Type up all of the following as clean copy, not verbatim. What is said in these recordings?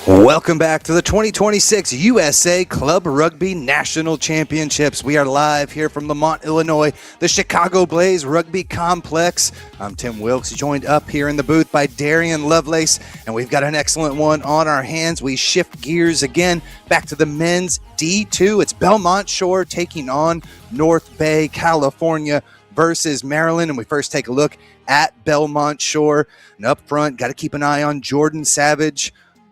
Welcome back to the 2026 USA Club Rugby National Championships. We are live here from Lemont, Illinois, the Chicago Blaze Rugby Complex. I'm Tim Wilkes, joined up here in the booth by Darian Lovelace, and we've got an excellent one on our hands. We shift gears again back to the men's D2. It's Belmont Shore taking on North Bay, California versus Maryland, and we first take a look at Belmont Shore. And up front, got to keep an eye on Jordan Savage,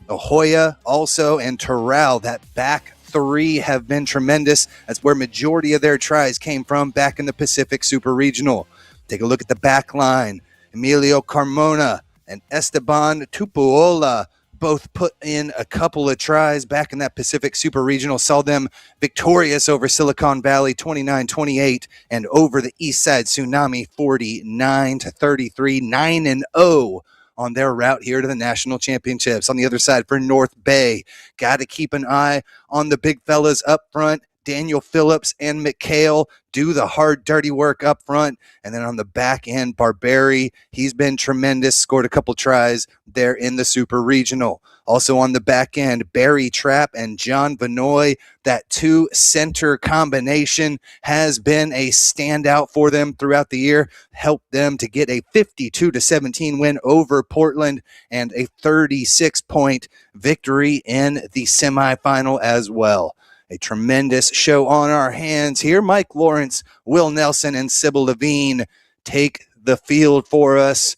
Ahoya also, and Terrell. That back three have been tremendous. That's where majority of their tries came from back in the Pacific Super Regional. Take a look at the back line. Emilio Carmona and Esteban Tupuola both put in a couple of tries back in that Pacific Super Regional. Saw them victorious over Silicon Valley 29-28 and over the Eastside Tsunami 49-33, 9-0. On their route here to the national championships. On the other side for North Bay, got to keep an eye on the big fellas up front. Daniel Phillips and McHale do the hard, dirty work up front. And then on the back end, Barberi, he's been tremendous, scored a couple tries there in the Super Regional. Also on the back end, Barry Trapp and John Vanoy, that two-center combination has been a standout for them throughout the year, helped them to get a 52-17 win over Portland and a 36-point victory in the semifinal as well. A tremendous show on our hands here. Mike Lawrence, Will Nelson, and Sybil Levine take the field for us.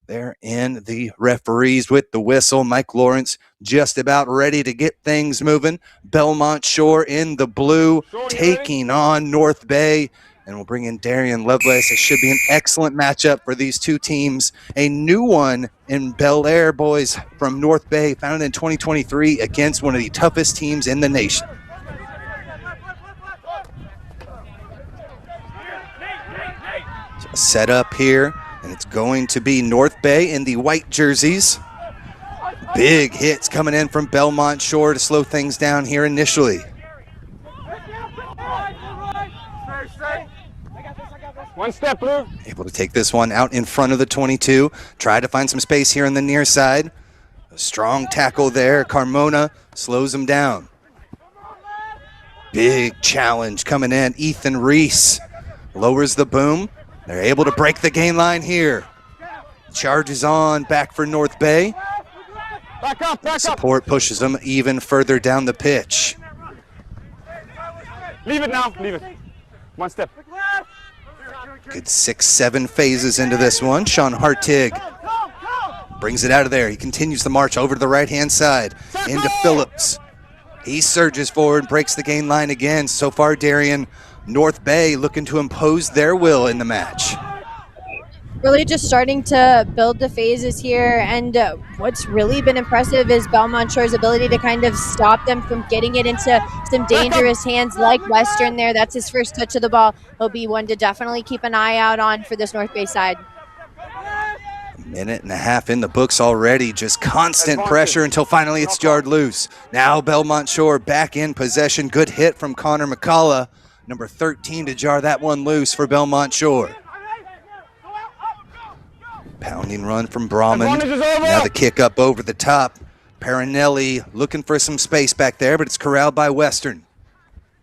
They're in the referees with the whistle. Mike Lawrence just about ready to get things moving. Belmont Shore in the blue, taking on North Bay. And we'll bring in Darian Lovelace. It should be an excellent matchup for these two teams. A new one in Bel Air, boys, from North Bay, founded in 2023 against one of the toughest teams in the nation. Set up here, and it's going to be North Bay in the white jerseys. Big hits coming in from Belmont Shore to slow things down here initially. One step, Blue. Able to take this one out in front of the 22. Try to find some space here on the near side. A strong tackle there. Carmona slows him down. Big challenge coming in. Ethan Reese lowers the boom. They're able to break the gain line here. Charges on back for North Bay. Back up, back Support up. pushes them even further down the pitch. Leave it now, leave it. One step. Good 6-7 phases into this one. Sean Hartig brings it out of there. He continues the march over to the right-hand side into Phillips. He surges forward, breaks the gain line again. So far, Darian, North Bay looking to impose their will in the match. Really just starting to build the phases here, and what's really been impressive is Belmont Shore's ability to kind of stop them from getting it into some dangerous hands like Western there. That's his first touch of the ball. He'll be one to definitely keep an eye out on for this North Bay side. A minute and a half in the books already, just constant pressure until finally it's jarred loose. Now Belmont Shore back in possession. Good hit from Connor McCullough. Number 13 to jar that one loose for Belmont Shore. Pounding run from Brahman. Now the kick up over the top. Parinelli looking for some space back there, but it's corralled by Western.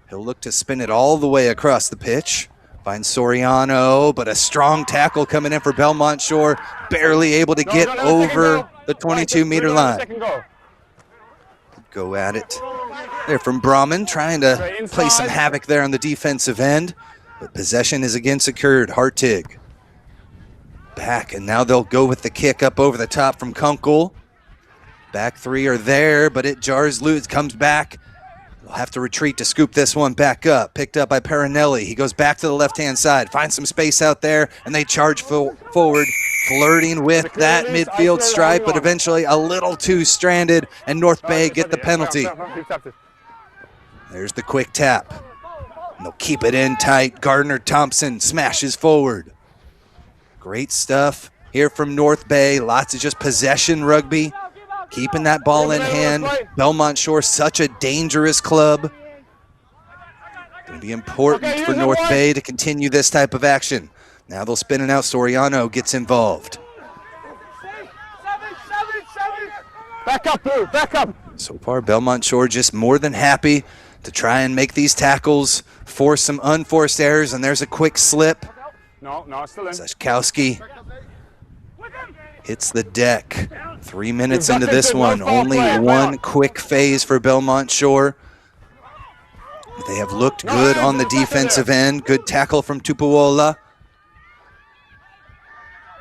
He'll look to spin it all the way across the pitch. Finds Soriano, but a strong tackle coming in for Belmont Shore. Barely able to get over the 22-meter line. Go at it there from Brahman, trying to play some havoc there on the defensive end. But possession is again secured. Hartig back, and now they'll go with the kick up over the top from Kunkel. Back three are there, but it jars loose, comes back. They'll have to retreat to scoop this one back up. Picked up by Parinelli. He goes back to the left-hand side, finds some space out there, and they charge forward, flirting with that midfield stripe, but eventually a little too stranded, and North Bay get the penalty. There's the quick tap. And they'll keep it in tight. Gardner Thompson smashes forward. Great stuff here from North Bay. Lots of just possession rugby. Keeping that ball in hand. Belmont Shore, such a dangerous club. Going to be important for North Bay to continue this type of action. Now they'll spin it out. Soriano gets involved. Back up, Blue, back up. So far, Belmont Shore just more than happy to try and make these tackles, force some unforced errors, and there's a quick slip. No, still in. Zashkowski hits the deck. 3 minutes into this one, only one quick phase for Belmont Shore. They have looked good on the defensive end. Good tackle from Tupuola.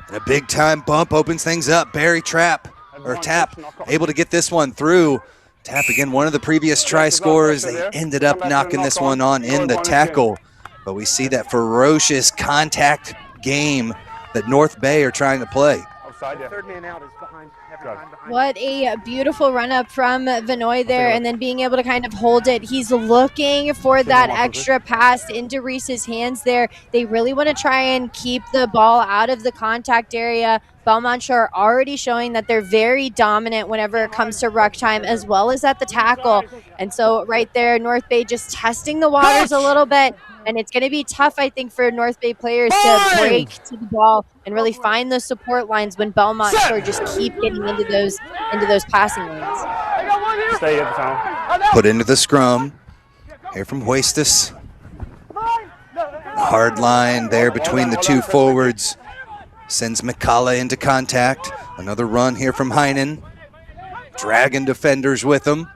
And a big time bump opens things up. Barry Tap, able to get this one through. Tap again, one of the previous try scorers. They ended up knocking this one on in the tackle. But we see that ferocious contact game that North Bay are trying to play. Third man out is behind. What a beautiful run up from Vinoy there, and then being able to kind of hold it. He's looking for that extra pass into Reese's hands there. They really want to try and keep the ball out of the contact area. Belmont Shore already showing that they're very dominant whenever it comes to ruck time, as well as at the tackle. And so right there, North Bay just testing the waters a little bit. And it's going to be tough, I think, for North Bay players to break to the ball and really find those support lines when Belmont Shore just keep getting into those passing lanes. Stay at the time. Put into the scrum. Here from Huestis. Hard line there between the two forwards. Sends McCalla into contact. Another run here from Heinen. Dragging defenders with him.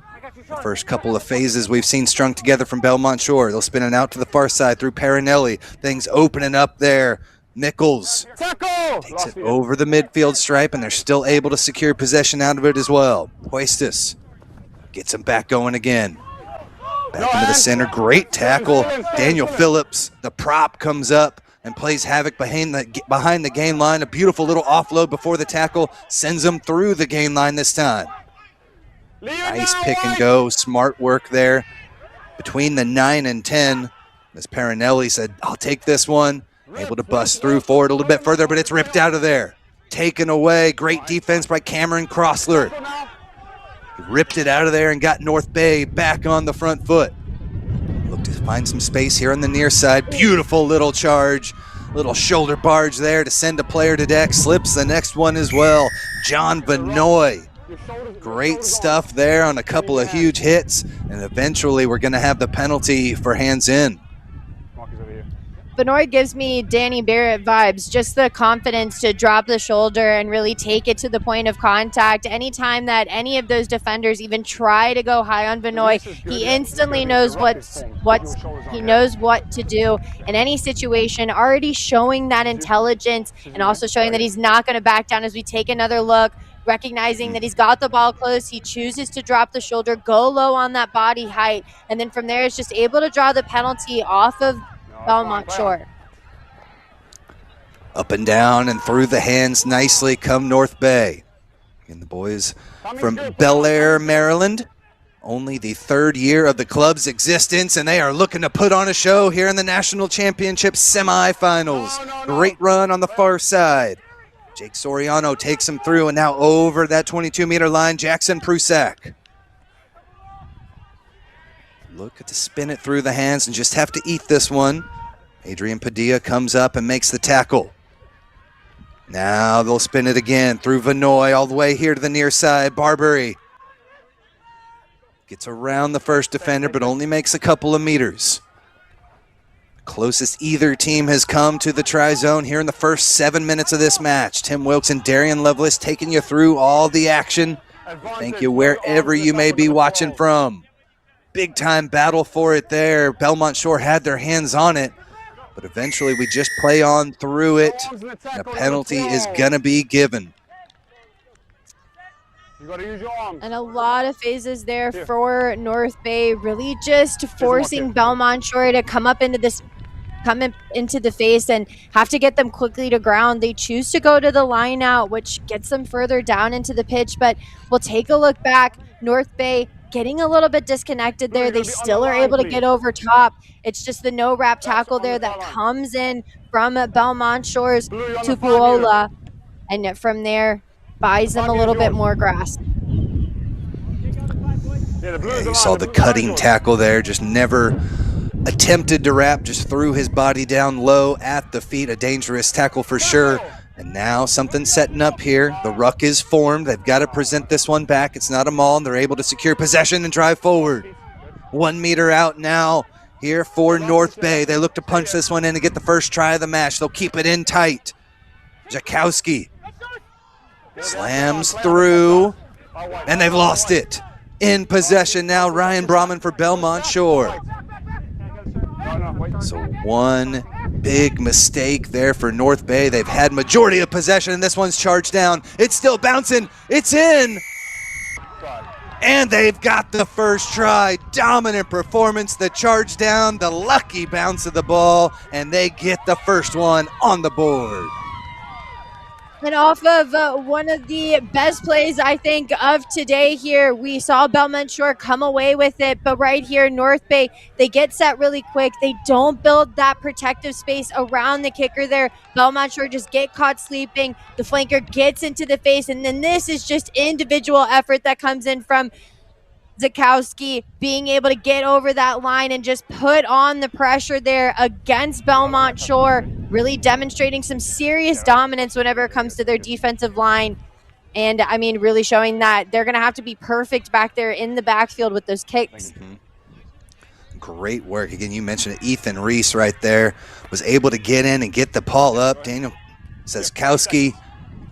The first couple of phases we've seen strung together from Belmont Shore. They'll spin it out to the far side through Parinelli. Things opening up there. Nichols takes it over the midfield stripe, and they're still able to secure possession out of it as well. Huestis gets him back going again. Back into the center. Great tackle. Daniel Phillips, the prop, comes up and plays havoc behind the gain line. A beautiful little offload before the tackle sends him through the gain line this time. Nice pick and go, smart work there between the 9 and 10. As Parinelli said, I'll take this one. Able to bust through forward a little bit further, but it's ripped out of there. Taken away, great defense by Cameron Crossler. He ripped it out of there and got North Bay back on the front foot. Look to find some space here on the near side. Beautiful little charge. Little shoulder barge there to send a player to deck. Slips the next one as well. John Benoit. Great stuff there on a couple of huge hits, and eventually we're going to have the penalty for hands in. Benoit gives me Danny Barrett vibes, just the confidence to drop the shoulder and really take it to the point of contact. Anytime that any of those defenders even try to go high on Benoit, he instantly knows what to do in any situation, already showing that intelligence and also showing that he's not going to back down as we take another look. Recognizing that he's got the ball close, he chooses to drop the shoulder, go low on that body height, and then from there is just able to draw the penalty off of Belmont Shore. Up and down and through the hands nicely come North Bay. And the boys from Bel Air, Maryland. Only the third year of the club's existence, and they are looking to put on a show here in the National Championship semifinals. Great run on the far side. Jake Soriano takes him through, and now over that 22-meter line, Jackson Prusak. Look at to spin it through the hands and just have to eat this one. Adrian Padilla comes up and makes the tackle. Now they'll spin it again through Vinoy all the way here to the near side. Barbary gets around the first defender, but only makes a couple of meters. Closest either team has come to the tri-zone here in the first 7 minutes of this match. Tim Wilkes and Darian Lovelace taking you through all the action. Thank you wherever you may be watching from. Big time battle for it there. Belmont Shore had their hands on it, but eventually we just play on through it. A penalty is going to be given. And a lot of phases there for North Bay, really just forcing Belmont Shore to come into the face and have to get them quickly to ground. They choose to go to the line out, which gets them further down into the pitch, but we'll take a look back. North Bay getting a little bit disconnected there. They still are able to get over top. It's just the no wrap tackle there that comes in from Belmont Shore's Tupuola, and from there buys them a little bit more grass. Yeah, you saw the cutting tackle there, just never attempted to wrap, just threw his body down low at the feet. A dangerous tackle for sure. And now something's setting up here. The ruck is formed. They've got to present this one back. It's not a maul, and they're able to secure possession and drive forward. 1 meter out now here for North Bay. They look to punch this one in and get the first try of the match. They'll keep it in tight. Jakowski slams through, and they've lost it. In possession now, Ryan Brahman for Belmont Shore. So one big mistake there for North Bay. They've had majority of possession, and this one's charged down. It's still bouncing. It's in. And they've got the first try. Dominant performance, the charge down, the lucky bounce of the ball, and they get the first one on the board. And off of one of the best plays, I think, of today here, we saw Belmont Shore come away with it. But right here, North Bay, they get set really quick. They don't build that protective space around the kicker there. Belmont Shore just get caught sleeping. The flanker gets into the face. And then this is just individual effort that comes in from Zakowski being able to get over that line and just put on the pressure there against Belmont Shore, really demonstrating some serious dominance whenever it comes to their defensive line. And I mean, really showing that they're going to have to be perfect back there in the backfield with those kicks. Great work. Again, you mentioned it. Ethan Reese right there was able to get in and get the ball up. Daniel Zakowski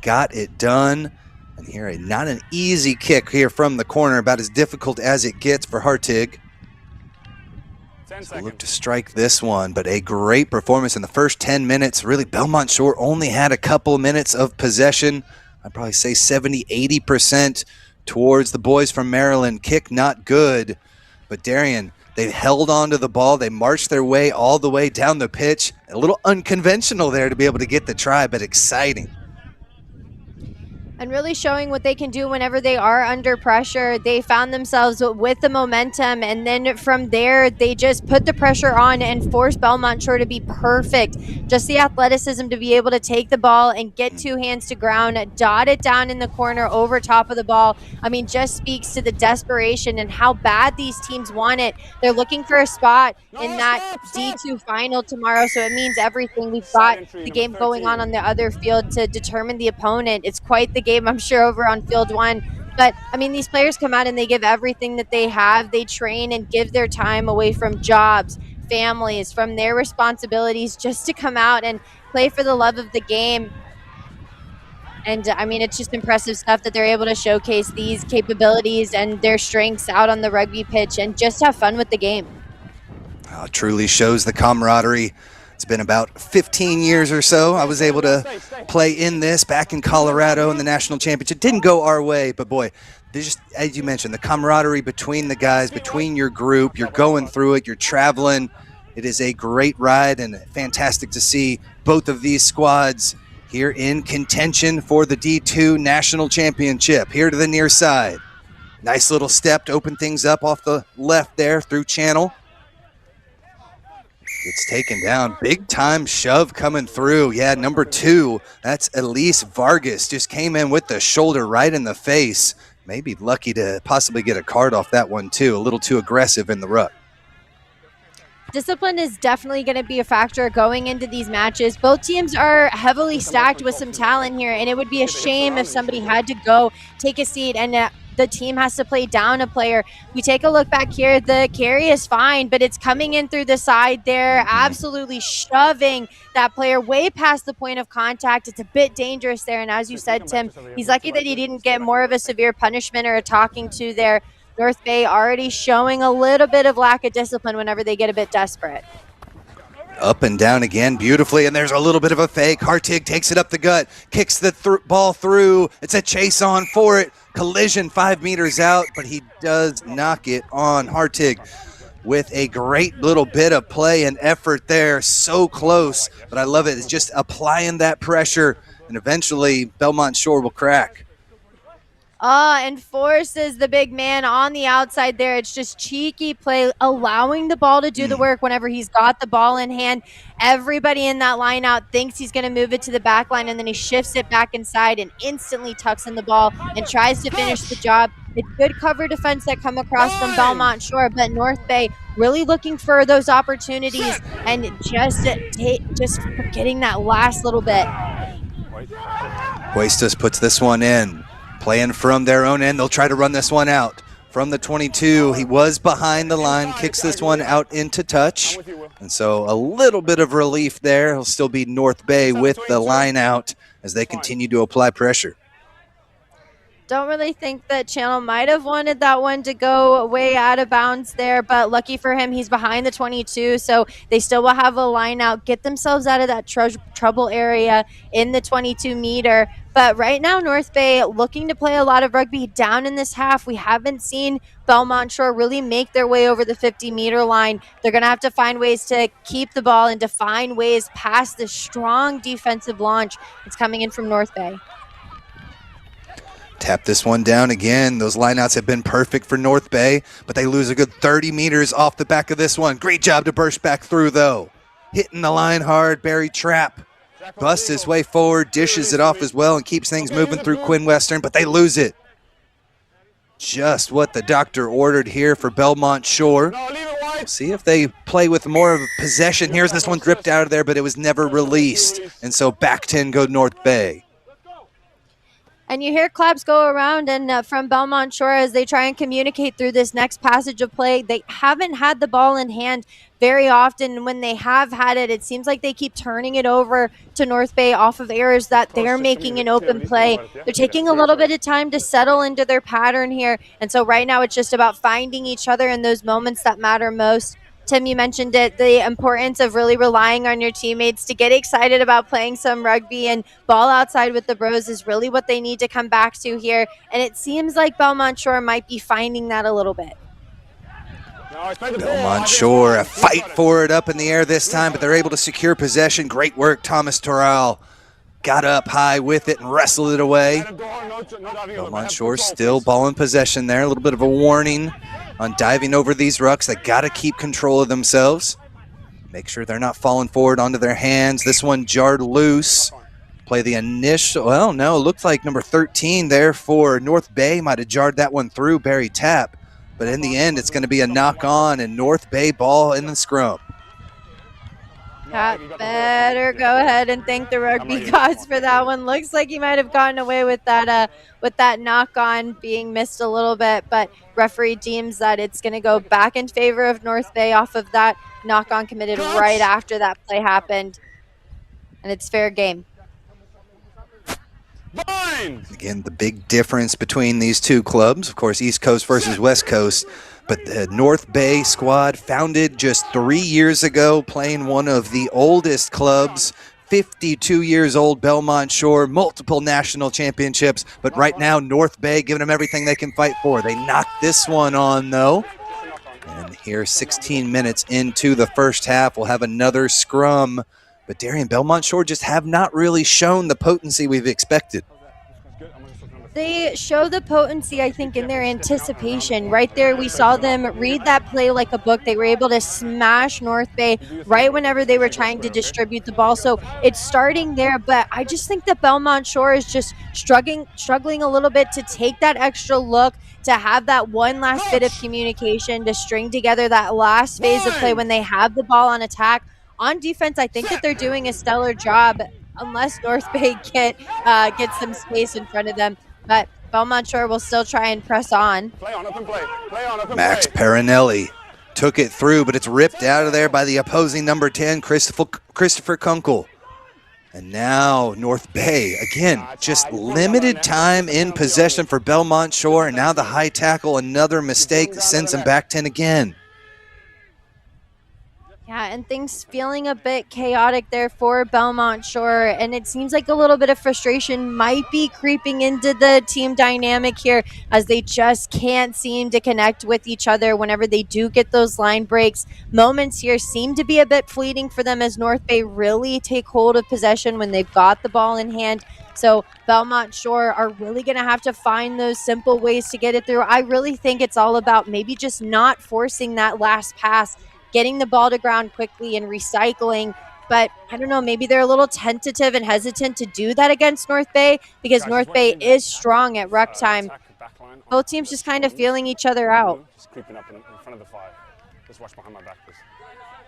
got it done. And here, not an easy kick here from the corner, about as difficult as it gets for Hartig. So look to strike this one, but a great performance in the first 10 minutes. Really, Belmont Shore only had a couple minutes of possession. I'd probably say 70–80% towards the boys from Maryland. Kick not good, but Darian, they held on to the ball. They marched their way all the way down the pitch. A little unconventional there to be able to get the try, but exciting. And really showing what they can do whenever they are under pressure. They found themselves with the momentum, and then from there, they just put the pressure on and forced Belmont Shore to be perfect. Just the athleticism to be able to take the ball and get two hands to ground, dot it down in the corner over top of the ball. I mean, just speaks to the desperation and how bad these teams want it. They're looking for a spot in that D2 final tomorrow, so it means everything. We've got the game going on the other field to determine the opponent. It's quite the game, I'm sure, over on field one. But I mean, these players come out and they give everything that they have. They train and give their time away from jobs, families, from their responsibilities, just to come out and play for the love of the game. And I mean, it's just impressive stuff that they're able to showcase these capabilities and their strengths out on the rugby pitch and just have fun with the game. It truly shows the camaraderie. It's been about 15 years or so. I was able to play in this back in Colorado in the national championship. Didn't go our way, but boy, just as you mentioned, the camaraderie between the guys, between your group, you're going through it, you're traveling. It is a great ride and fantastic to see both of these squads here in contention for the D2 National Championship. Here to the near side. Nice little step to open things up off the left there through channel. It's taken down. Big time shove coming through. Yeah, number 2. That's Elise Vargas. Just came in with the shoulder right in the face. Maybe lucky to possibly get a card off that one too. A little too aggressive in the ruck. Discipline is definitely going to be a factor going into these matches. Both teams are heavily stacked with some talent here, and it would be a shame if somebody had to go take a seat and the team has to play down a player. We take a look back here. The carry is fine, but it's coming in through the side there, absolutely shoving that player way past the point of contact. It's a bit dangerous there, and as you said, Tim, he's lucky that he didn't get more of a severe punishment or a talking to there. North Bay already showing a little bit of lack of discipline whenever they get a bit desperate. Up and down again beautifully, and there's a little bit of a fake. Hartig takes it up the gut, kicks the ball through. It's a chase on for it. Collision 5 meters out, but he does knock it on. Hartig with a great little bit of play and effort there. So close, but I love it. It's just applying that pressure, and eventually Belmont Shore will crack. And forces the big man on the outside there. It's just cheeky play, allowing the ball to do the work whenever he's got the ball in hand. Everybody in that line out thinks he's going to move it to the back line, and then he shifts it back inside and instantly tucks in the ball and tries to finish the job. It's good cover defense that come across from Belmont Shore, but North Bay really looking for those opportunities and just forgetting that last little bit. Huestas puts this one in. Playing from their own end, they'll try to run this one out. From the 22, he was behind the line, kicks this one out into touch. And so a little bit of relief there. He'll still be North Bay with the line out as they continue to apply pressure. Don't really think that Channel might have wanted that one to go way out of bounds there, but lucky for him, he's behind the 22, so they still will have a line out, get themselves out of that trouble area in the 22-meter. But right now, North Bay looking to play a lot of rugby down in this half. We haven't seen Belmont Shore really make their way over the 50-meter line. They're going to have to find ways to keep the ball and to find ways past the strong defensive launch that's coming in from North Bay. Tap this one down again. Those lineouts have been perfect for North Bay, but they lose a good 30 meters off the back of this one. Great job to burst back through, though. Hitting the line hard. Barry Trapp busts his way forward, dishes it off as well, and keeps things moving through Quinn Western, but they lose it. Just what the doctor ordered here for Belmont Shore. We'll see if they play with more of a possession. Here's this one dripped out of there, but it was never released. And so back 10 go North Bay. And you hear claps go around and from Belmont Shore as they try and communicate through this next passage of play. They haven't had the ball in hand very often. When they have had it, it seems like they keep turning it over to North Bay off of errors that they're making an open play. They're taking a little bit of time to settle into their pattern here. And so right now it's just about finding each other in those moments that matter most. Tim, you mentioned it, the importance of really relying on your teammates to get excited about playing some rugby, and ball outside with the bros is really what they need to come back to here. And it seems like Belmont Shore might be finding that a little bit. Belmont Shore, a fight for it up in the air this time, but they're able to secure possession. Great work, Thomas Toral. Got up high with it and wrestled it away. Belmont Shore still ball in possession there. A little bit of a warning on diving over these rucks. They got to keep control of themselves. Make sure they're not falling forward onto their hands. This one jarred loose. Play the initial, well, no, it looked like number 13 there for North Bay might have jarred that one through Barry Tapp. But in the end, it's going to be a knock on and North Bay ball in the scrum. Pat better go ahead and thank the rugby gods for that one. Looks like he might have gotten away with that knock on being missed a little bit, but referee deems that it's going to go back in favor of North Bay off of that knock on committed right after that play happened, and it's fair game. Again, the big difference between these two clubs, of course, East Coast versus West Coast, but the North Bay squad founded just 3 years ago, playing one of the oldest clubs, 52 years old, Belmont Shore, multiple national championships, but right now North Bay giving them everything they can fight for. They knocked this one on, though. And here, 16 minutes into the first half, we'll have another scrum. But Darian, Belmont Shore just have not really shown the potency we've expected. They show the potency, I think, in their anticipation. Right there, we saw them read that play like a book. They were able to smash North Bay right whenever they were trying to distribute the ball. So it's starting there, but I just think that Belmont Shore is just struggling a little bit to take that extra look, to have that one last bit of communication, to string together that last phase of play when they have the ball on attack. On defense, I think that they're doing a stellar job, unless North Bay gets some space in front of them. But Belmont Shore will still try and press on. Max Parinelli took it through, but it's ripped out of there by the opposing number 10, Christopher Kunkel. And now North Bay, again, just limited time in possession for Belmont Shore. And now the high tackle, another mistake that sends them back 10 again. Yeah, and things feeling a bit chaotic there for Belmont Shore, and it seems like a little bit of frustration might be creeping into the team dynamic here, as they just can't seem to connect with each other whenever they do get those line breaks. Moments here seem to be a bit fleeting for them as North Bay really take hold of possession when they've got the ball in hand. So Belmont Shore are really going to have to find those simple ways to get it through. I really think it's all about maybe just not forcing that last pass, getting the ball to ground quickly and recycling. But I don't know, maybe they're a little tentative and hesitant to do that against North Bay because North Bay is strong at ruck time. Both teams just kind of feeling each other out. Just creeping up in front of the 5. Just watch behind my back, please.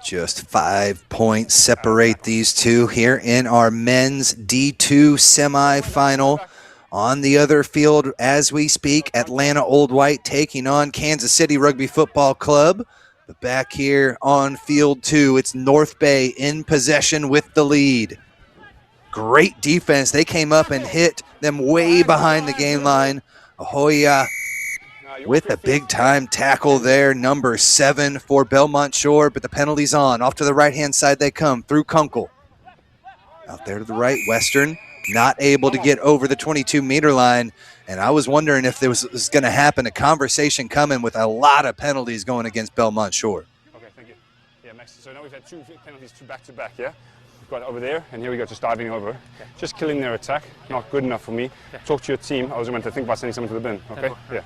Just 5 points separate these two here in our men's D2 semifinal. On the other field as we speak, Atlanta Old White taking on Kansas City Rugby Football Club. But back here on field 2, it's North Bay in possession with the lead. Great defense. They came up and hit them way behind the game line. Ahoya with a big-time tackle there, number 7 for Belmont Shore, but the penalty's on. Off to the right-hand side they come, through Kunkel. Out there to the right, Western not able to get over the 22-meter line, and I was wondering if there was going to happen, a conversation coming with a lot of penalties going against Belmont Shore. Okay, thank you. Yeah, Max, so now we've had 2 penalties, 2 back-to-back, yeah? We've got over there, and here we go, just diving over. Okay. Just killing their attack, not good enough for me. Okay. Talk to your team. I was going to think about sending someone to the bin, okay? Yeah.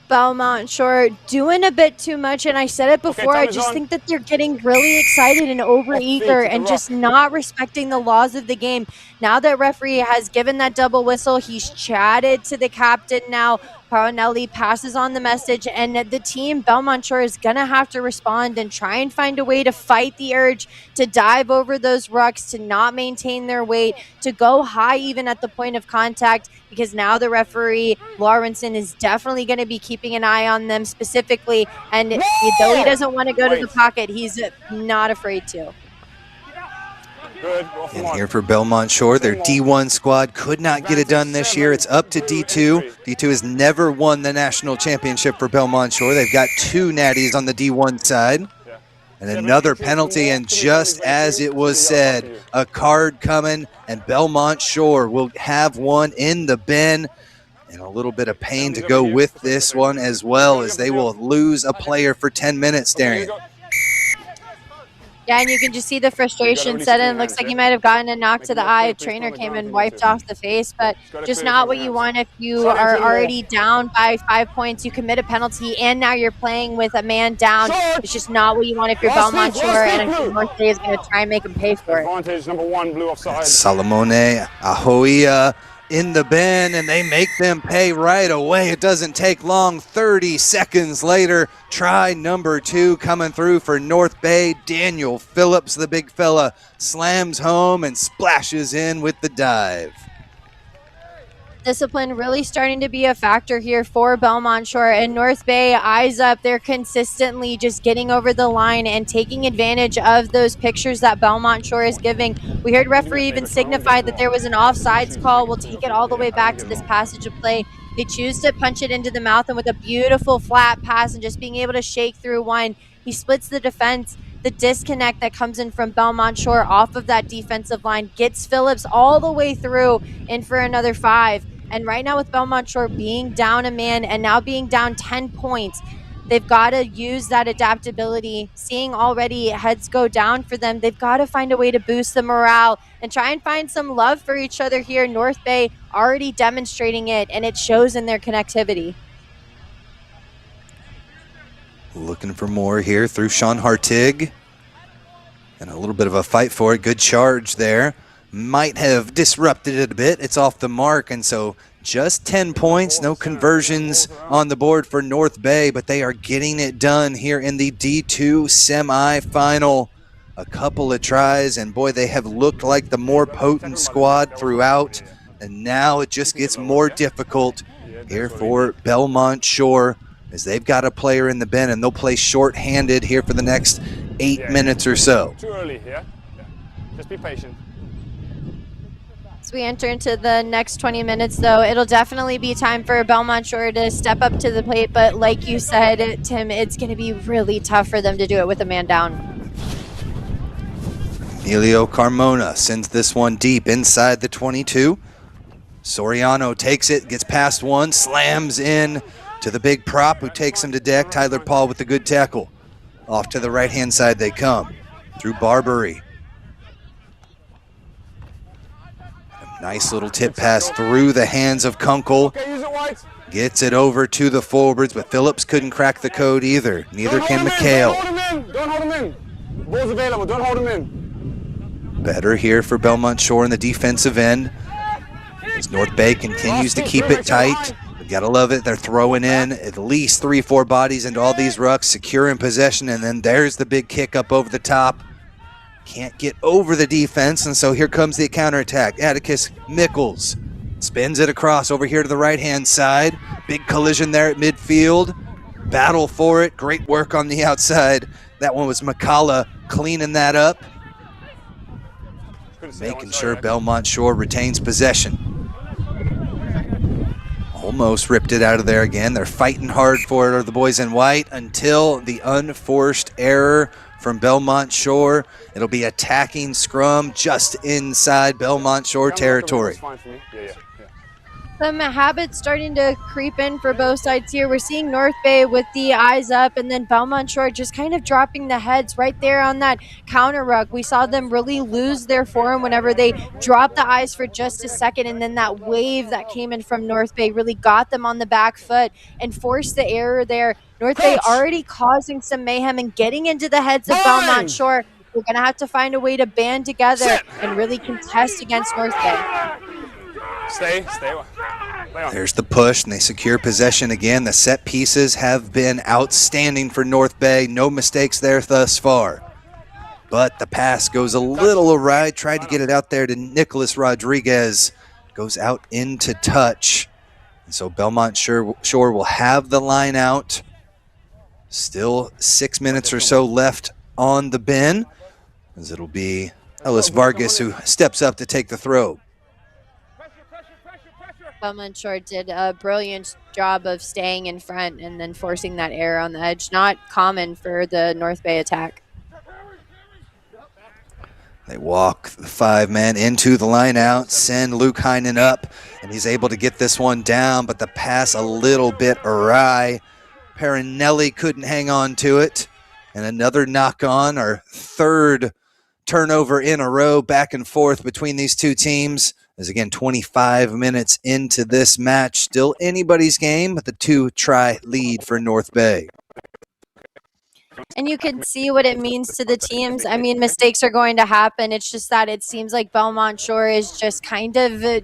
Belmont Shore doing a bit too much, and I said it before, I just think that they're getting really excited and overeager and just not respecting the laws of the game. Now that referee has given that double whistle, he's chatted to the captain now. Paronelli passes on the message, and the team, Belmont Shore, is going to have to respond and try and find a way to fight the urge to dive over those rucks, to not maintain their weight, to go high even at the point of contact, because now the referee, Lawrenson, is definitely going to be keeping an eye on them specifically, and though he doesn't want to go to the pocket, he's not afraid to. Good. And here for Belmont Shore, their D1 squad could not get it done this year. It's up to D2. D2 has never won the national championship for Belmont Shore. They've got 2 natties on the D1 side. And another penalty, and just as it was said, a card coming, and Belmont Shore will have one in the bin. And a little bit of pain to go with this one as well, as they will lose a player for 10 minutes, Darian. Yeah, and you can just see the frustration set in. Looks like he might have gotten a knock to the eye. A trainer came and wiped off the face, but just not what you want if you are already down by 5 points. You commit a penalty, and now you're playing with a man down. It's just not what you want if you're Belmont Shore, and I think North Bay is going to try and make him pay for it. Advantage number 1, blue offside. Salamone Ahoia in the bin, and they make them pay right away. It doesn't take long. 30 seconds later, try number 2 coming through for North Bay. Daniel Phillips, the big fella, slams home and splashes in with the dive. Discipline really starting to be a factor here for Belmont Shore, and North Bay, eyes up. They're consistently just getting over the line and taking advantage of those pictures that Belmont Shore is giving. We heard referee even signify that there was an offsides call. We'll take it all the way back to this passage of play. They choose to punch it into the mouth, and with a beautiful flat pass and just being able to shake through one, he splits the defense. The disconnect that comes in from Belmont Shore off of that defensive line gets Phillips all the way through in for another 5. And right now with Belmont Shore being down a man and now being down 10 points, they've got to use that adaptability. Seeing already heads go down for them, they've got to find a way to boost the morale and try and find some love for each other here. North Bay already demonstrating it, and it shows in their connectivity. Looking for more here through Sean Hartig. And a little bit of a fight for it. Good charge there. Might have disrupted it a bit. It's off the mark, and so just 10 points, no conversions on the board for North Bay, but they are getting it done here in the D2 semifinal. A couple of tries, and boy, they have looked like the more potent squad throughout, and now it just gets more difficult here for Belmont Shore, as they've got a player in the bin, and they'll play short-handed here for the next 8 minutes or so. Too early, yeah? Just be patient. As we enter into the next 20 minutes, though, it'll definitely be time for Belmont Shore to step up to the plate. But like you said, Tim, it's going to be really tough for them to do it with a man down. Emilio Carmona sends this one deep inside the 22. Soriano takes it, gets past one, slams in to the big prop who takes him to deck. Tyler Paul with the good tackle. Off to the right-hand side they come through Barbary. Nice little tip pass through the hands of Kunkel. Gets it over to the forwards, but Phillips couldn't crack the code either. Neither can McHale. Don't hold him in. Ball's available. Don't hold him in. Better here for Belmont Shore in the defensive end. As North Bay continues to keep it tight. gotta love it. They're throwing in at least 3-4 bodies into all these rucks, securing possession, and then there's the big kick up over the top. Can't get over the defense, and so here comes the counterattack. Atticus Mickles spins it across over here to the right-hand side. Big collision there at midfield. Battle for it. Great work on the outside. That one was McCullough cleaning that up, making sure Belmont Shore retains possession. Almost ripped it out of there again. They're fighting hard for it, the boys in white, until the unforced error from Belmont Shore. It'll be attacking scrum just inside Belmont Shore territory. Some habits starting to creep in for both sides here. We're seeing North Bay with the eyes up, and then Belmont Shore just kind of dropping the heads right there on that counter ruck. We saw them really lose their form whenever they dropped the eyes for just a second, and then that wave that came in from North Bay really got them on the back foot and forced the error there. North Bay already causing some mayhem and getting into the heads of Belmont Shore. We're going to have to find a way to band together and really contest against North Bay. Stay. There's the push, and they secure possession again. The set pieces have been outstanding for North Bay. No mistakes there thus far. But the pass goes a little awry. Tried to get it out there to Nicholas Rodriguez. Goes out into touch. And so Belmont Shore will have the line out. Still 6 minutes or so left on the bin, as it'll be Ellis Vargas who steps up to take the throw. Belmont Shore did a brilliant job of staying in front and then forcing that error on the edge. Not common for the North Bay attack. They walk the 5-man into the line out, send Luke Heinen up, and he's able to get this one down, but the pass a little bit awry. Perinelli couldn't hang on to it. And another knock on, our third turnover in a row, back and forth between these two teams. As again, 25 minutes into this match, still anybody's game, but the 2-try lead for North Bay. And you can see what it means to the teams. I mean, mistakes are going to happen. It's just that it seems like Belmont Shore is just kind of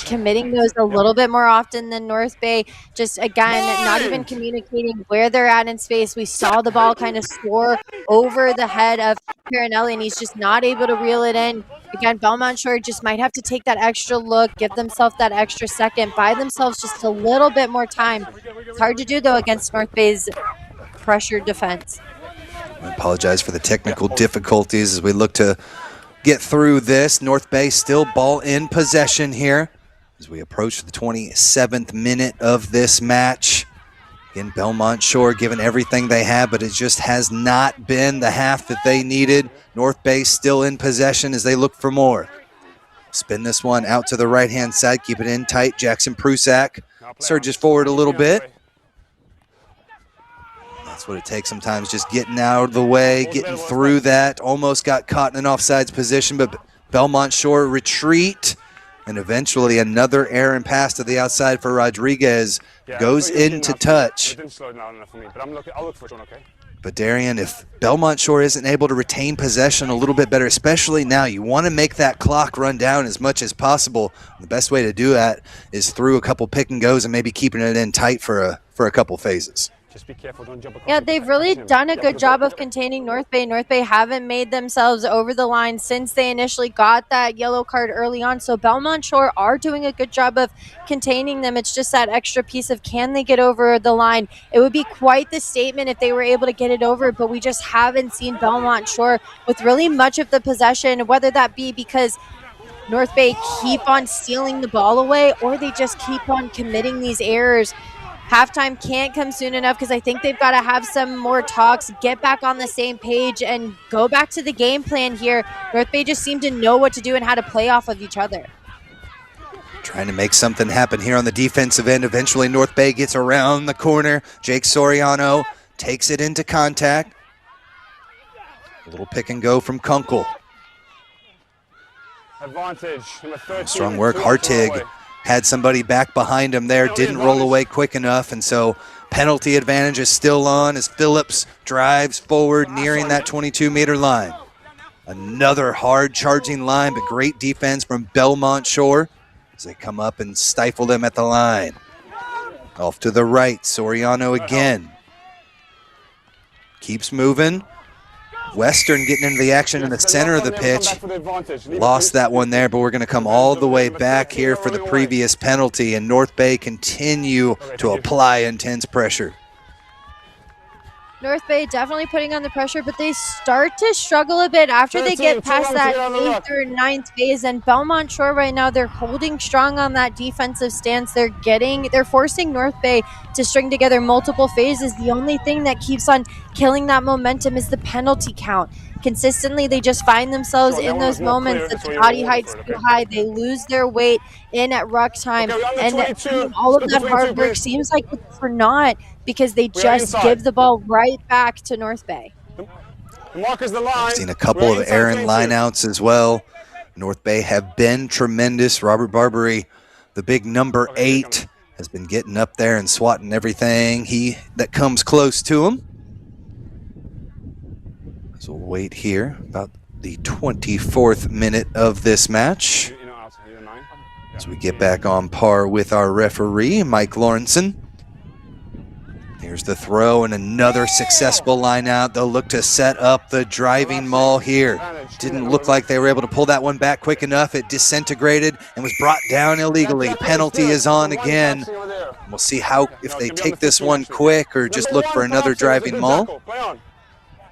committing those a little bit more often than North Bay. Just, again, not even communicating where they're at in space. We saw the ball kind of soar over the head of Perinelli, and he's just not able to reel it in. Again, Belmont Shore just might have to take that extra look, give themselves that extra second, buy themselves just a little bit more time. It's hard to do, though, against North Bay's pressure defense. I apologize for the technical difficulties as we look to get through this. North Bay still ball in possession here as we approach the 27th minute of this match. Again, Belmont Shore giving everything they have, but it just has not been the half that they needed. North Bay still in possession as they look for more. Spin this one out to the right-hand side, keep it in tight. Jackson Prusak surges forward a little bit. That's what it takes sometimes, just getting out of the way, getting through that. Almost got caught in an offsides position, but Belmont Shore retreat. And eventually another errant pass to the outside for Rodriguez goes into touch. But Darian, if Belmont Shore isn't able to retain possession a little bit better, especially now, you want to make that clock run down as much as possible. The best way to do that is through a couple pick and goes and maybe keeping it in tight for a couple phases. Just be careful, don't jump across. Yeah, they've really done a good job of containing North Bay. North Bay haven't made themselves over the line since they initially got that yellow card early on. So Belmont Shore are doing a good job of containing them. It's just that extra piece of, can they get over the line? It would be quite the statement if they were able to get it over, but we just haven't seen Belmont Shore with really much of the possession, whether that be because North Bay keep on stealing the ball away or they just keep on committing these errors. Halftime can't come soon enough because I think they've got to have some more talks, get back on the same page, and go back to the game plan here. North Bay just seem to know what to do and how to play off of each other. Trying to make something happen here on the defensive end. Eventually North Bay gets around the corner. Jake Soriano takes it into contact. A little pick and go from Kunkel. Advantage, number 13. Strong work. Hartig had somebody back behind him there, didn't roll away quick enough, and so penalty advantage is still on as Phillips drives forward, nearing that 22-meter line. Another hard charging line, but great defense from Belmont Shore as they come up and stifle them at the line. Off to the right, Soriano again. Keeps moving. Western getting into the action in the center of the pitch. Lost that one there, but we're going to come all the way back here for the previous penalty, and North Bay continue to apply intense pressure. North Bay definitely putting on the pressure, but they start to struggle a bit after they get past that 8th or 9th phase. And Belmont Shore right now, they're holding strong on that defensive stance. They're forcing North Bay to string together multiple phases. The only thing that keeps on killing that momentum is the penalty count. Consistently, they just find themselves in those moments that the body height's too high. They lose their weight in at ruck time. And all of that hard work seems like it's for naught because they just give the ball right back to North Bay. I've seen a couple of errant lineouts as well. North Bay have been tremendous. Robert Barbary, the big number 8, has been getting up there and swatting everything that comes close to him. So we'll wait here about the 24th minute of this match as we get back on par with our referee, Mike Lawrenson. Here's the throw and another successful line out. They'll look to set up the driving maul here. Didn't look like they were able to pull that one back quick enough. It disintegrated and was brought down illegally. Penalty is on again. We'll see if they take this one quick or just look for another driving maul.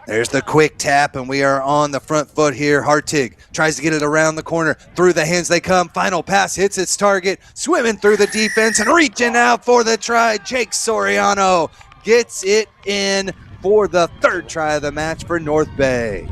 There's the quick tap, and we are on the front foot here. Hartig tries to get it around the corner. Through the hands they come. Final pass hits its target. Swimming through the defense and reaching out for the try. Jake Soriano gets it in for the 3rd try of the match for North Bay.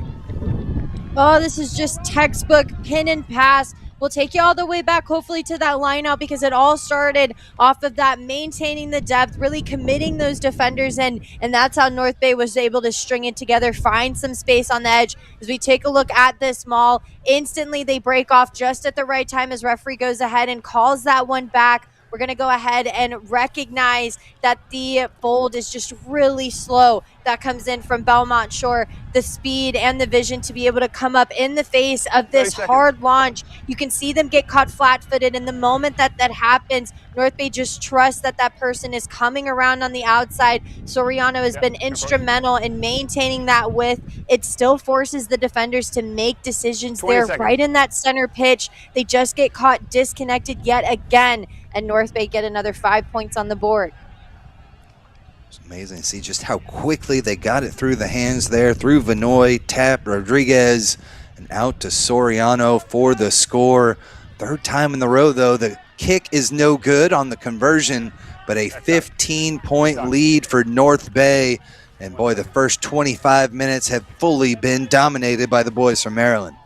Oh, this is just textbook pin and pass. We'll take you all the way back, hopefully, to that line out because it all started off of that maintaining the depth, really committing those defenders in, and that's how North Bay was able to string it together, find some space on the edge. As we take a look at this maul, instantly they break off just at the right time as referee goes ahead and calls that one back. We're going to go ahead and recognize that the fold is just really slow. That comes in from Belmont Shore, the speed and the vision to be able to come up in the face of this hard launch. You can see them get caught flat-footed, and the moment that happens, North Bay just trusts that person is coming around on the outside. Soriano has been instrumental in maintaining that width. It still forces the defenders to make decisions there right in that center pitch. They just get caught disconnected yet again, and North Bay get another 5 points on the board. It's amazing to see just how quickly they got it through the hands there, through Vinoy, tap Rodriguez, and out to Soriano for the score. 3rd time in the row, though. The kick is no good on the conversion, but a 15-point lead for North Bay. And boy, the first 25 minutes have fully been dominated by the boys from Maryland.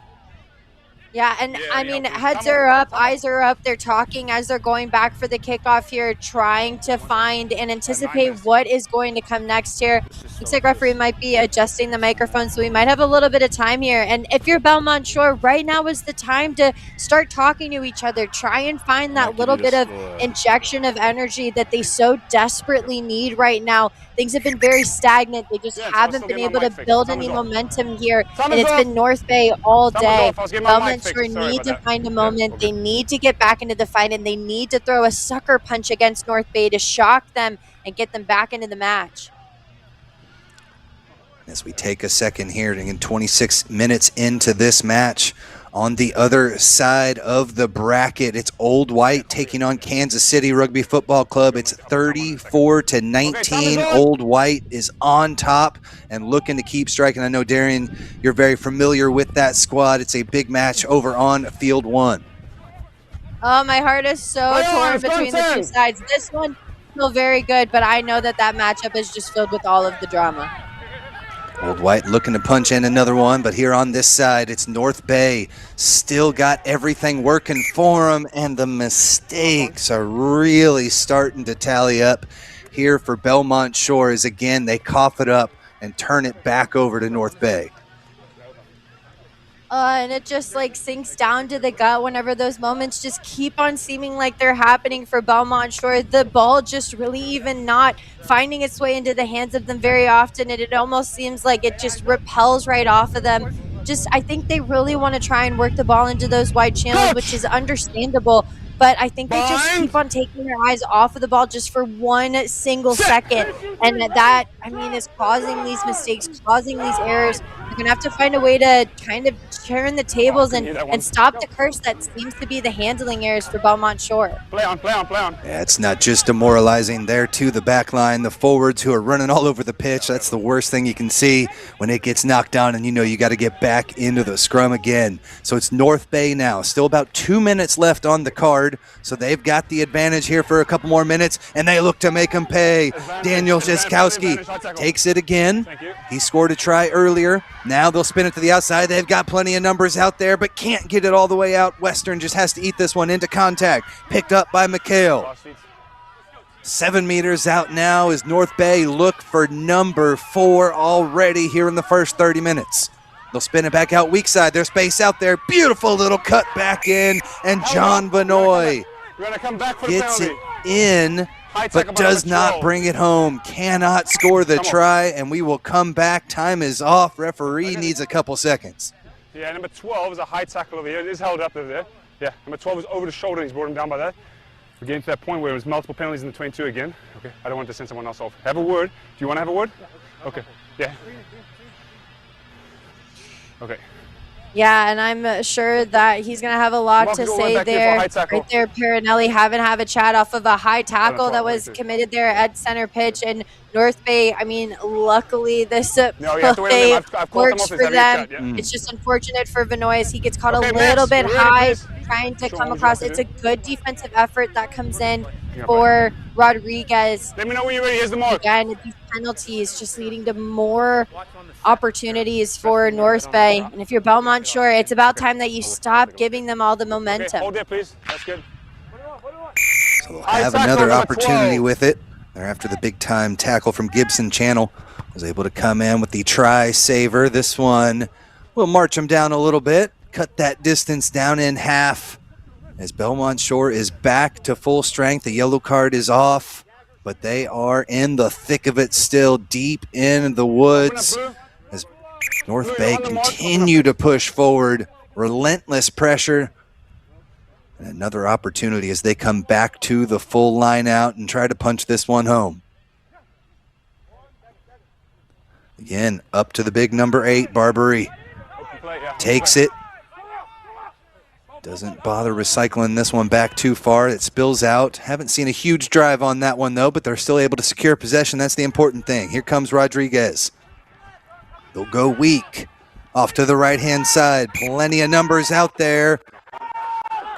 Yeah, and I mean, heads are up, eyes are up. They're talking as they're going back for the kickoff here, trying to find and anticipate what is going to come next here. Looks like referee might be adjusting the microphone, so we might have a little bit of time here. And if you're Belmont Shore, right now is the time to start talking to each other. Try and find that little bit of injection of energy that they so desperately need right now. Things have been very stagnant. They just haven't been able to build any momentum here, and it's been North Bay all day. Belmont Shore need to find a moment. They need to get back into the fight, and they need to throw a sucker punch against North Bay to shock them and get them back into the match. As we take a second here to get 26 minutes into this match, on the other side of the bracket, it's Old White taking on Kansas City Rugby Football Club. It's 34-19. Old White is on top and looking to keep striking. I know, Darian, you're very familiar with that squad. It's a big match over on Field 1. Oh, my heart is so torn between the two sides. This one feels very good, but I know that matchup is just filled with all of the drama. Old White looking to punch in another one, but here on this side, it's North Bay. Still got everything working for them, and the mistakes are really starting to tally up here for Belmont Shore as, again, they cough it up and turn it back over to North Bay. And it just sinks down to the gut whenever those moments just keep on seeming like they're happening for Belmont Shore. The ball just really even not finding its way into the hands of them very often, and it almost seems like it just repels right off of them. I think they really want to try and work the ball into those wide channels, which is understandable. but I think they just keep on taking their eyes off of the ball just for one single second. And that, I mean, is causing these mistakes, causing these errors. They're going to have to find a way to kind of turn the tables and stop the curse that seems to be the handling errors for Belmont Shore. Play on. Yeah, it's not just demoralizing there to the back line, the forwards who are running all over the pitch. That's the worst thing you can see when it gets knocked down and you know you got to get back into the scrum again. So it's North Bay now. Still about 2 minutes left on the card, so they've got the advantage here for a couple more minutes, and they look to make them pay. Daniel Jaskowski takes it again. He scored a try earlier. Now they'll spin it to the outside. They've got plenty of numbers out there, but can't get it all the way out. Western just has to eat this one into contact. Picked up by McHale. 7 meters out now as North Bay look for number 4 already here in the first 30 minutes. They'll spin it back out weak side. There's space out there. Beautiful little cut back in, and John Benoit gets it in, but does not bring it home. Cannot score the try, and we will come back. Time is off. Referee needs a couple seconds. Yeah, number 12 is a high tackle over here. It is held up over there. Yeah, number 12 is over the shoulder, and he's brought him down by that. We're getting to that point where there's multiple penalties in the 22 again. Okay, I don't want to send someone else off. Have a word. Do you want to have a word? Okay, yeah. Okay. Yeah, and I'm sure that he's going to have a lot to say there. Right there, Perinelli having a chat off of a high tackle that was committed there at center pitch. And North Bay, I mean, luckily this play works for them. It's just unfortunate for Benoit as he gets caught a little bit high trying to come across. It's a good defensive effort that comes in for Rodriguez. Let me know when you're ready. Here's the mark. Again, these penalties just leading to more opportunities for North Bay. And if you're Belmont Shore, it's about time that you stop giving them all the momentum. Okay, hold there, please. That's good. So they'll have another opportunity with it. They're after the big-time tackle from Gibson Channel. Was able to come in with the try saver. This one will march them down a little bit, cut that distance down in half as Belmont Shore is back to full strength. The yellow card is off, but they are in the thick of it still, deep in the woods. As North Bay continue to push forward, relentless pressure. And another opportunity as they come back to the full line out and try to punch this one home. Again, up to the big number 8, Barbary. Takes it. Doesn't bother recycling this one back too far. It spills out. Haven't seen a huge drive on that one, though, but they're still able to secure possession. That's the important thing. Here comes Rodriguez. They'll go weak. Off to the right-hand side. Plenty of numbers out there.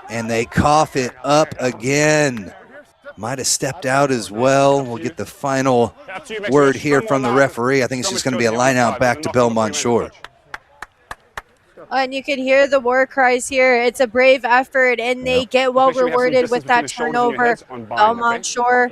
And they cough it up again. Might have stepped out as well. We'll get the final word here from the referee. I think it's just going to be a line out back to Belmont Shore. And you can hear the war cries here. It's a brave effort, and they get well rewarded with that turnover. Belmont Shore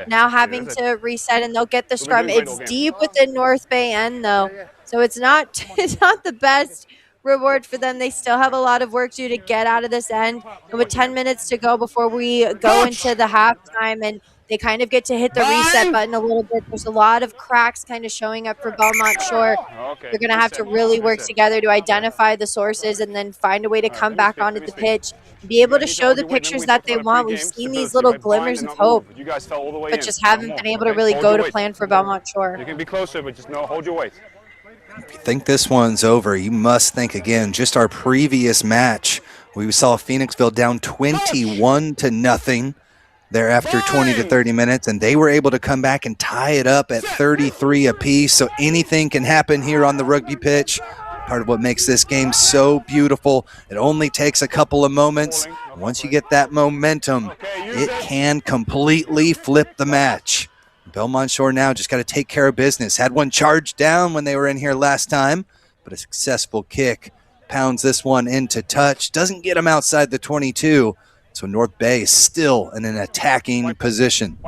now having to reset, and they'll get the scrum. It's deep within North Bay end, though, so it's not the best reward for them. They still have a lot of work to do to get out of this end. And with 10 minutes to go before we go into the halftime, and they kind of get to hit the reset button a little bit. There's a lot of cracks kind of showing up for Belmont Shore. They're going to have to really work together to identify the sources and then find a way to come back onto the pitch and be able to show the pictures that they want. We've seen these little glimmers of hope, but just haven't been able to really go to plan for Belmont Shore. You can be closer, but just hold your weight. If you think this one's over, you must think again. Just our previous match, we saw Phoenixville down 21-0 there after 20 to 30 minutes, and they were able to come back and tie it up at 33 apiece. So anything can happen here on the rugby pitch. Part of what makes this game so beautiful. It only takes a couple of moments. Once you get that momentum, it can completely flip the match. Belmont Shore now just got to take care of business. Had one charged down when they were in here last time, but a successful kick pounds this one into touch. Doesn't get him outside the 22. So North Bay is still in an attacking position.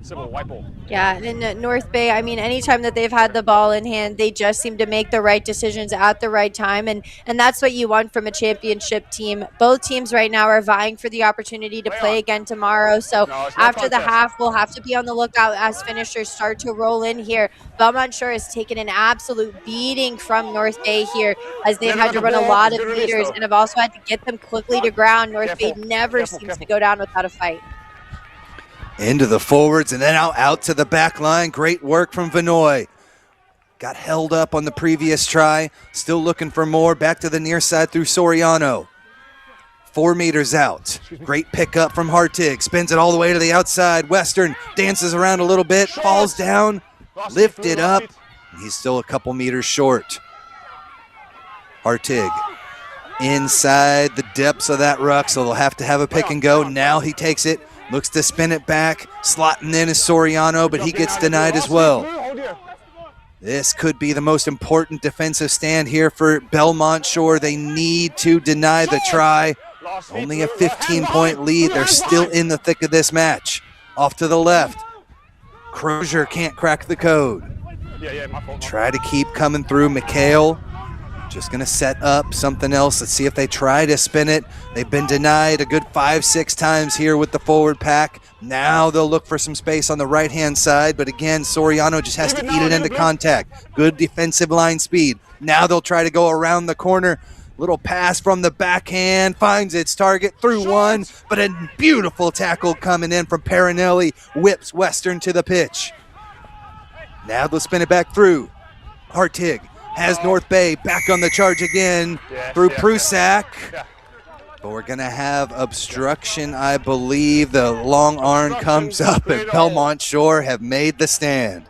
Civil, white ball. Yeah, and North Bay, I mean, anytime that they've had the ball in hand, they just seem to make the right decisions at the right time, and that's what you want from a championship team. Both teams right now are vying for the opportunity to play again tomorrow, so No, it's no after the contest. half, we'll have to be on the lookout as finishers start to roll in here. Belmont Shore has taken an absolute beating from North Bay here as they've had to run a lot of meters and have also had to get them quickly to ground. North Bay never seems to go down without a fight. Into the forwards and then out to the back line. Great work from Vinoy. Got held up on the previous try. Still looking for more. Back to the near side through Soriano. 4 meters out. Great pickup from Hartig. Spins it all the way to the outside. Western dances around a little bit. Falls down. Lifted up. He's still a couple meters short. Hartig inside the depths of that ruck, so they'll have to have a pick and go. Now he takes it. Looks to spin it back. Slotting in is Soriano, but he gets denied as well. This could be the most important defensive stand here for Belmont Shore. They need to deny the try. Only a 15-point lead. They're still in the thick of this match. Off to the left. Crozier can't crack the code. Try to keep coming through. McHale just going to set up something else. Let's see if they try to spin it. They've been denied a good 5-6 times here with the forward pack. Now they'll look for some space on the right-hand side, but again, Soriano just has to eat it into contact. Good defensive line speed. Now they'll try to go around the corner. Little pass from the backhand, finds its target through one, but a beautiful tackle coming in from Parinelli, whips Western to the pitch. Now they'll spin it back through. Hartig has North Bay back on the charge again through Prusak. But we're going to have obstruction, I believe. The long arm comes up, and Belmont Shore have made the stand.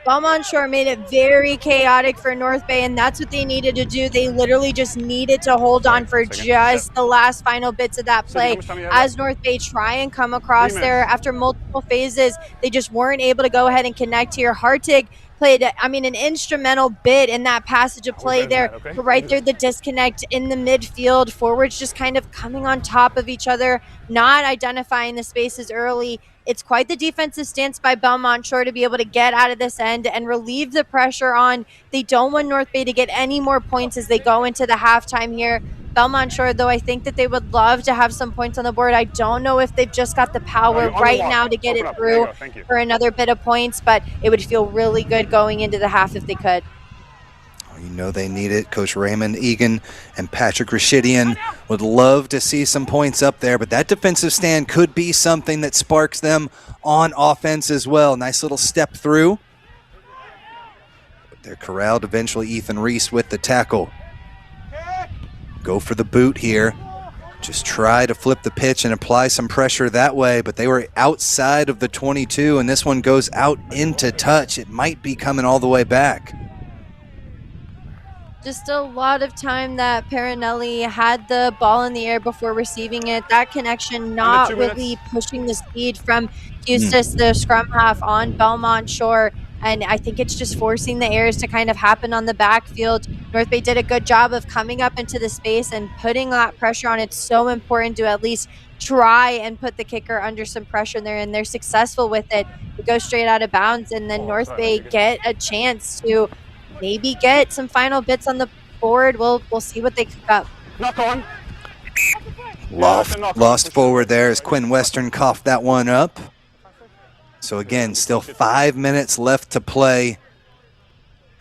Belmont Shore made it very chaotic for North Bay, and that's what they needed to do. They literally just needed to hold on for just the last final bits of that play. As North Bay try and come across there after multiple phases, they just weren't able to go ahead and connect here. Hartig played, an instrumental bit in that passage of play there. But right there, the disconnect in the midfield. Forwards just kind of coming on top of each other, not identifying the spaces early. It's quite the defensive stance by Belmont Shore to be able to get out of this end and relieve the pressure on. They don't want North Bay to get any more points as they go into the halftime here. Belmont Shore, though, I think that they would love to have some points on the board. I don't know if they've just got the power right now to get it through for another bit of points, but it would feel really good going into the half if they could. You know they need it. Coach Raymond Egan and Patrick Rashidian would love to see some points up there, but that defensive stand could be something that sparks them on offense as well. Nice little step through. But they're corralled eventually. Ethan Reese with the tackle. Go for the boot here. Just try to flip the pitch and apply some pressure that way, but they were outside of the 22, and this one goes out into touch. It might be coming all the way back. Just a lot of time that Parinelli had the ball in the air before receiving it. That connection not really pushing the speed from Eustace, the scrum half, on Belmont Shore. And I think it's just forcing the errors to kind of happen on the backfield. North Bay did a good job of coming up into the space and putting that pressure on. It's so important to at least try and put the kicker under some pressure there, and they're successful with it. It goes straight out of bounds, and then North Bay get a chance to maybe get some final bits on the board. We'll see what they cook up. Knock on. Lost forward there as Quinn Western coughed that one up. So again, still 5 minutes left to play.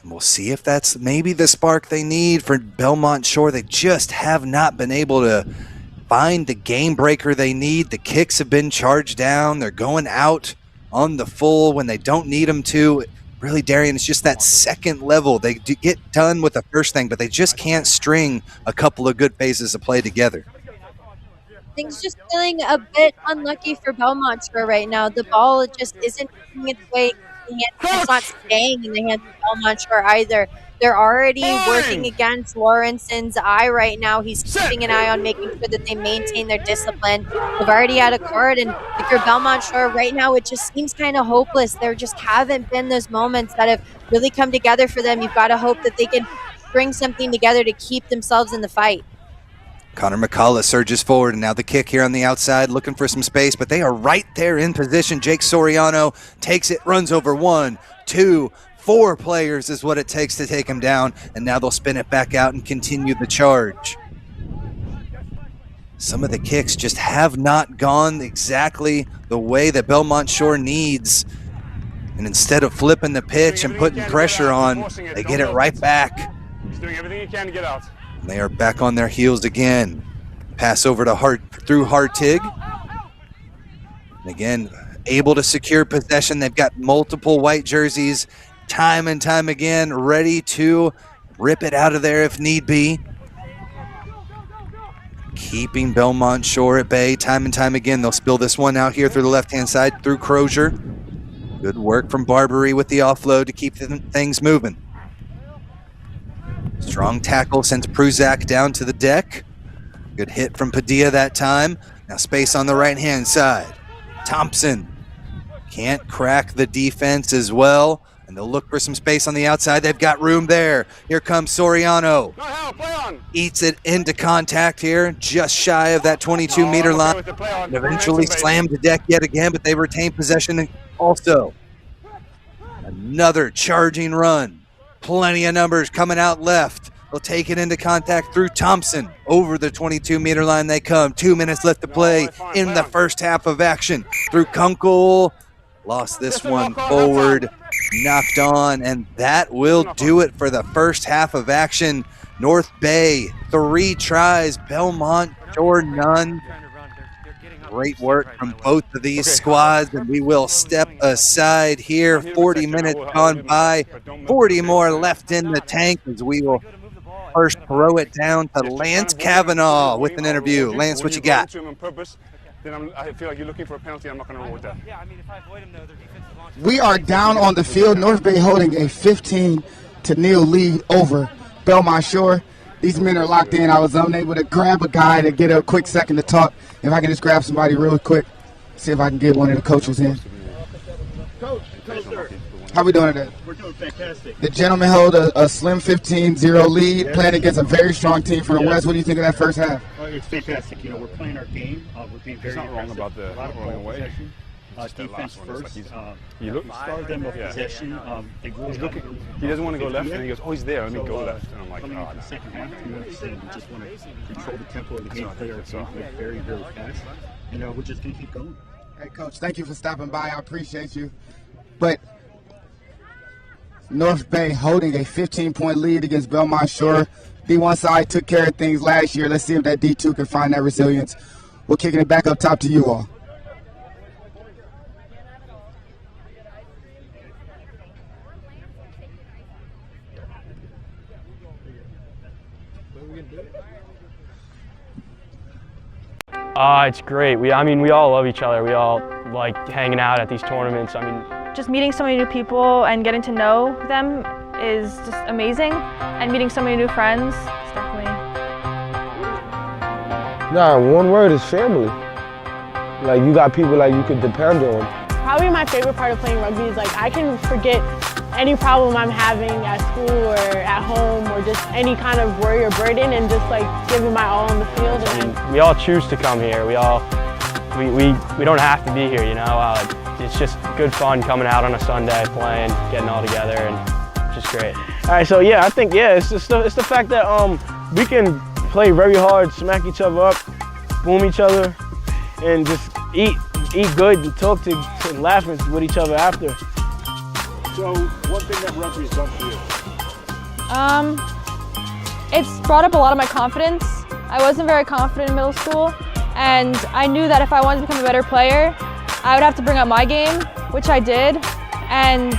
And we'll see if that's maybe the spark they need for Belmont Shore. They just have not been able to find the game breaker they need. The kicks have been charged down. They're going out on the full when they don't need them to. Really, Darian, it's just that second level. They get done with the first thing, but they just can't string a couple of good phases of play together. Things just feeling a bit unlucky for Belmont Shore right now. The ball just isn't making its way. It's not staying in the hands of Belmont Shore either. They're already working against Lawrenson's eye right now. He's keeping an eye on making sure that they maintain their discipline. They've already had a card, and if you're Belmont Shore right now, it just seems kind of hopeless. There just haven't been those moments that have really come together for them. You've got to hope that they can bring something together to keep themselves in the fight. Connor McCullough surges forward, and now the kick here on the outside, looking for some space, but they are right there in position. Jake Soriano takes it, runs over 1, 2, 4 players is what it takes to take him down, and now they'll spin it back out and continue the charge. Some of the kicks just have not gone exactly the way that Belmont Shore needs, and instead of flipping the pitch and putting pressure on, they get it right back. He's doing everything he can to get out. They are back on their heels again. Pass over to through Hartig. And again, able to secure possession. They've got multiple white jerseys time and time again, ready to rip it out of there if need be. Keeping Belmont Shore at bay time and time again. They'll spill this one out here through the left-hand side, through Crozier. Good work from Barbary with the offload to keep things moving. Strong tackle sends Pruzak down to the deck. Good hit from Padilla that time. Now space on the right-hand side. Thompson can't crack the defense as well, and they'll look for some space on the outside. They've got room there. Here comes Soriano. Eats it into contact here, just shy of that 22-meter line. And eventually slammed the deck yet again, but they retain possession also. Another charging run. Plenty of numbers coming out left. They'll take it into contact through Thompson. Over the 22-meter line they come. 2 minutes left to play in the first half of action. Through Kunkel. Lost this one forward. Knocked on, and that will do it for the first half of action. North Bay, 3 tries. Belmont Shore, none. Great work from both of these squads, and we will step aside here. 40 minutes gone by, 40 more left in the tank as we will first throw it down to Lance Kavanaugh with an interview. Lance, what you got? Then I feel like you're looking for a penalty. I'm not going to reward that. We are down on the field. North Bay holding a 15-0 lead over Belmont Shore. These men are locked in. I was unable to grab a guy to get a quick second to talk. If I can just grab somebody real quick, see if I can get one of the coaches in. Coach, sir. How we doing today? We're doing fantastic. The gentlemen hold a slim 15-0 lead, playing against a very strong team from the West. What do you think of that first half? It's fantastic. You know, we're playing our game. We're being very He's not wrong about the rolling away. Defense first. You look, started them with possession. They really looking. He doesn't want to go left, and he goes, "Oh, he's there. Let me go left." And I'm like, coming "Oh, into the second half, we understand we just want to control the tempo of the game, play our game very, very fast, and we're just going to keep going." Hey, Coach, thank you for stopping by. I appreciate you. But North Bay holding a 15-point lead against Belmont Shore. D1 side took care of things last year. Let's see if that D2 can find that resilience. We're kicking it back up top to you all. It's great. We all love each other. We all like hanging out at these tournaments. Just meeting so many new people and getting to know them is just amazing. And meeting so many new friends is definitely. One word is family. Like, you got people like you could depend on. Probably my favorite part of playing rugby is like I can forget any problem I'm having at school or at home or just any kind of worry or burden and just like giving my all on the field. And we all choose to come here. We don't have to be here, you know. It's just good fun coming out on a Sunday, playing, getting all together, and just great. All right, so yeah, I think it's the fact that we can play very hard, smack each other up, boom each other, and just eat good and talk to laugh with each other after. So, one thing that rugby's done for you? It's brought up a lot of my confidence. I wasn't very confident in middle school, and I knew that if I wanted to become a better player, I would have to bring up my game, which I did, and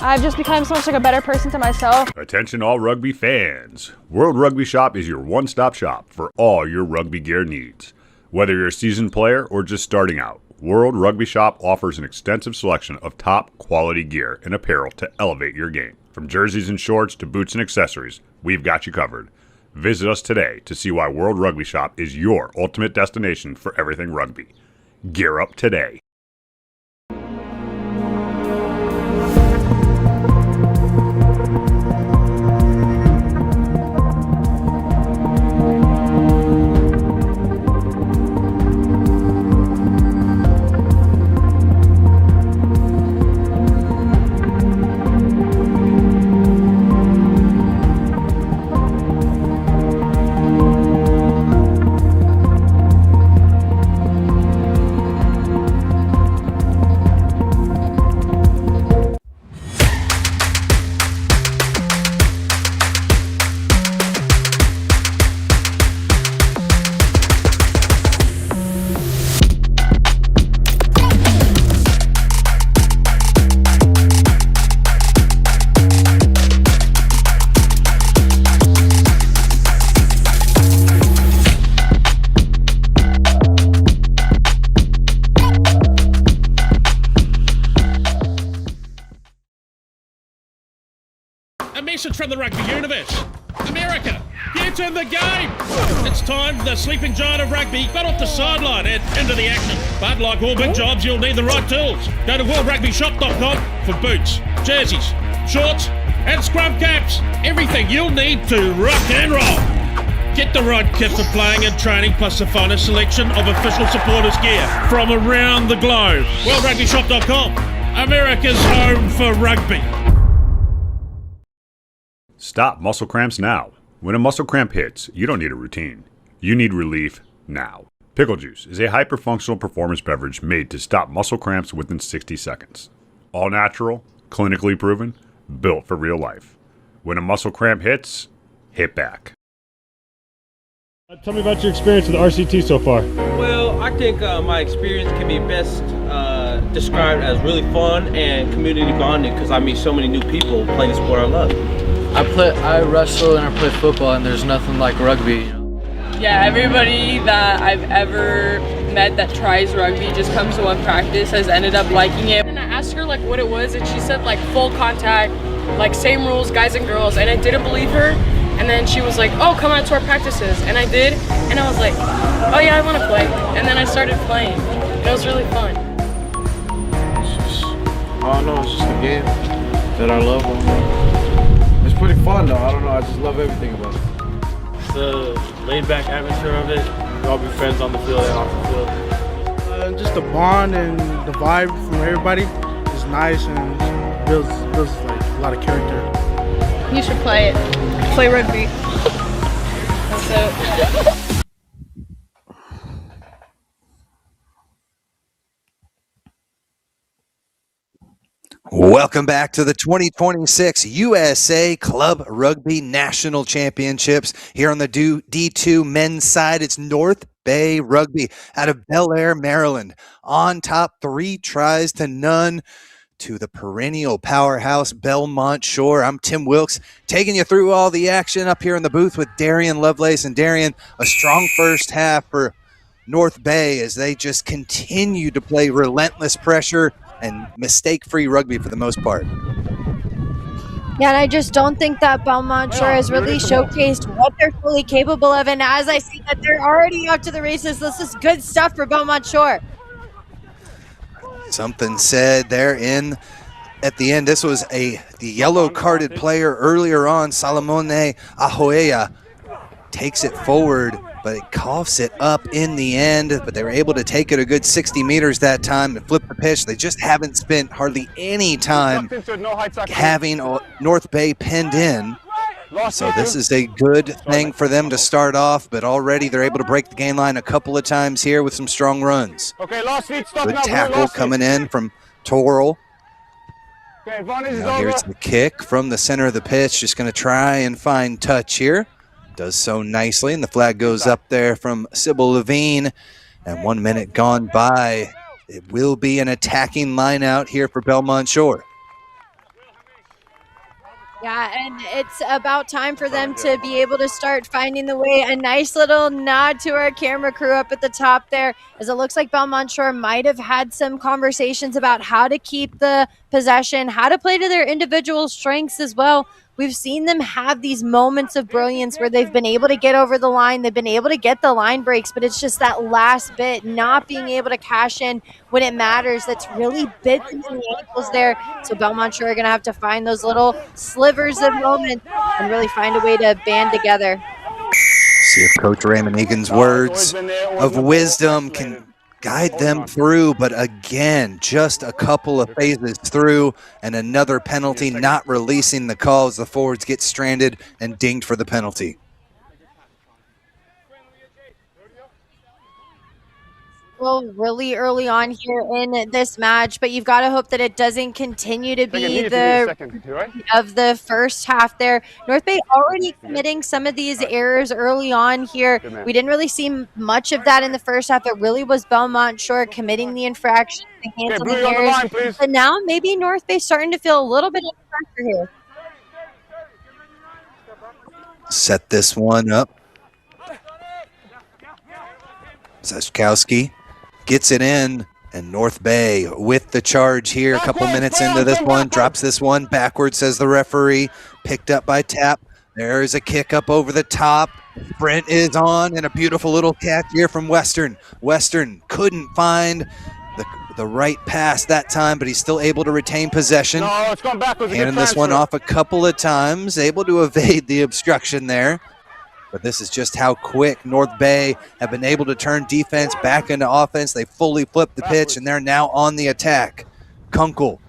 I've just become so much like a better person to myself. Attention all rugby fans. World Rugby Shop is your one-stop shop for all your rugby gear needs. Whether you're a seasoned player or just starting out, World Rugby Shop offers an extensive selection of top quality gear and apparel to elevate your game. From jerseys and shorts to boots and accessories, we've got you covered. Visit us today to see why World Rugby Shop is your ultimate destination for everything rugby. Gear up today. message from the rugby universe. America, get in the game! It's time the sleeping giant of rugby got off the sideline and into the action. But like all big jobs, you'll need the right tools. Go to worldrugbyshop.com for boots, jerseys, shorts, and scrum caps. Everything you'll need to rock and roll. Get the right kit for playing and training, plus the finest selection of official supporters gear from around the globe. worldrugbyshop.com, America's home for rugby. Stop muscle cramps now. When a muscle cramp hits, you don't need a routine. You need relief now. Pickle Juice is a hyperfunctional performance beverage made to stop muscle cramps within 60 seconds. All natural, clinically proven, built for real life. When a muscle cramp hits, hit back. Tell me about your experience with RCT so far. Well, I think my experience can be best described as really fun and community bonding because I meet so many new people playing the sport I love. I wrestle and I play football, and there's nothing like rugby. Yeah, everybody that I've ever met that tries rugby just comes to one practice has ended up liking it. And I asked her like what it was, and she said like full contact, like same rules, guys and girls, and I didn't believe her. And then she was like, "Oh, come out to our practices," and I did, and I was like, "Oh yeah, I want to play." And then I started playing, and it was really fun. I don't know, it's just a game that I love. It's pretty fun though. I don't know. I just love everything about it. The laid-back atmosphere of it. We all be friends on the field and off the field. Just the bond and the vibe from everybody is nice and builds like a lot of character. You should play it. Play rugby. That's it. Welcome back to the 2026 USA Club Rugby National Championships. Here on the D2 men's side, it's North Bay Rugby out of Bel Air, Maryland. On top, 3 tries to none to the perennial powerhouse Belmont Shore. I'm Tim Wilkes, taking you through all the action up here in the booth with Darian Lovelace. And Darian, a strong first half for North Bay as they just continue to play relentless pressure and mistake-free rugby for the most part. Yeah, and I just don't think that Belmont Shore has really showcased what they're fully capable of. And as I see that they're already off to the races, this is good stuff for Belmont Shore. Something said there at the end. This was the yellow-carded player earlier on. Salamone Ahoea takes it forward, but it coughs it up in the end. But they were able to take it a good 60 meters that time and flip the pitch. They just haven't spent hardly any time having North Bay pinned in. So this is a good thing for them to start off, but already they're able to break the gain line a couple of times here with some strong runs. Good tackle coming in from Torrell. Now here's the kick from the center of the pitch. Just going to try and find touch here. Does so nicely, and the flag goes up there from Sybil Levine. And 1 minute gone by. It will be an attacking line out here for Belmont Shore. Yeah, and it's about time for them to be able to start finding the way. A nice little nod to our camera crew up at the top there, as it looks like Belmont Shore might have had some conversations about how to keep the possession, how to play to their individual strengths as well. We've seen them have these moments of brilliance where they've been able to get over the line. They've been able to get the line breaks, but it's just that last bit, not being able to cash in when it matters, that's really bit them in the ankles there. So Belmont Shore are going to have to find those little slivers of moments and really find a way to band together. See if Coach Raymond Egan's words of wisdom can guide them through, but again, just a couple of phases through and another penalty, not releasing the call as the forwards get stranded and dinged for the penalty. Well, really early on here in this match, but you've got to hope that it doesn't continue to be of the first half there. North Bay already committing some of these errors early on here. We didn't really see much of that in the first half. It really was Belmont Shore committing the infraction, the handling errors. But now maybe North Bay starting to feel a little bit of pressure here. Set this one up. Zeszkowski gets it in, And North Bay with the charge here. A couple minutes into this one. Drops this one backwards, says the referee. Picked up by Tap. There's a kick up over the top. Brent is on, and a beautiful little catch here from Western. Western couldn't find the right pass that time, but he's still able to retain possession. No, it's gone backwards. Handing this one off a couple of times, able to evade the obstruction there. But this is just how quick North Bay have been able to turn defense back into offense. They fully flipped the pitch, and they're now on the attack. Kunkel,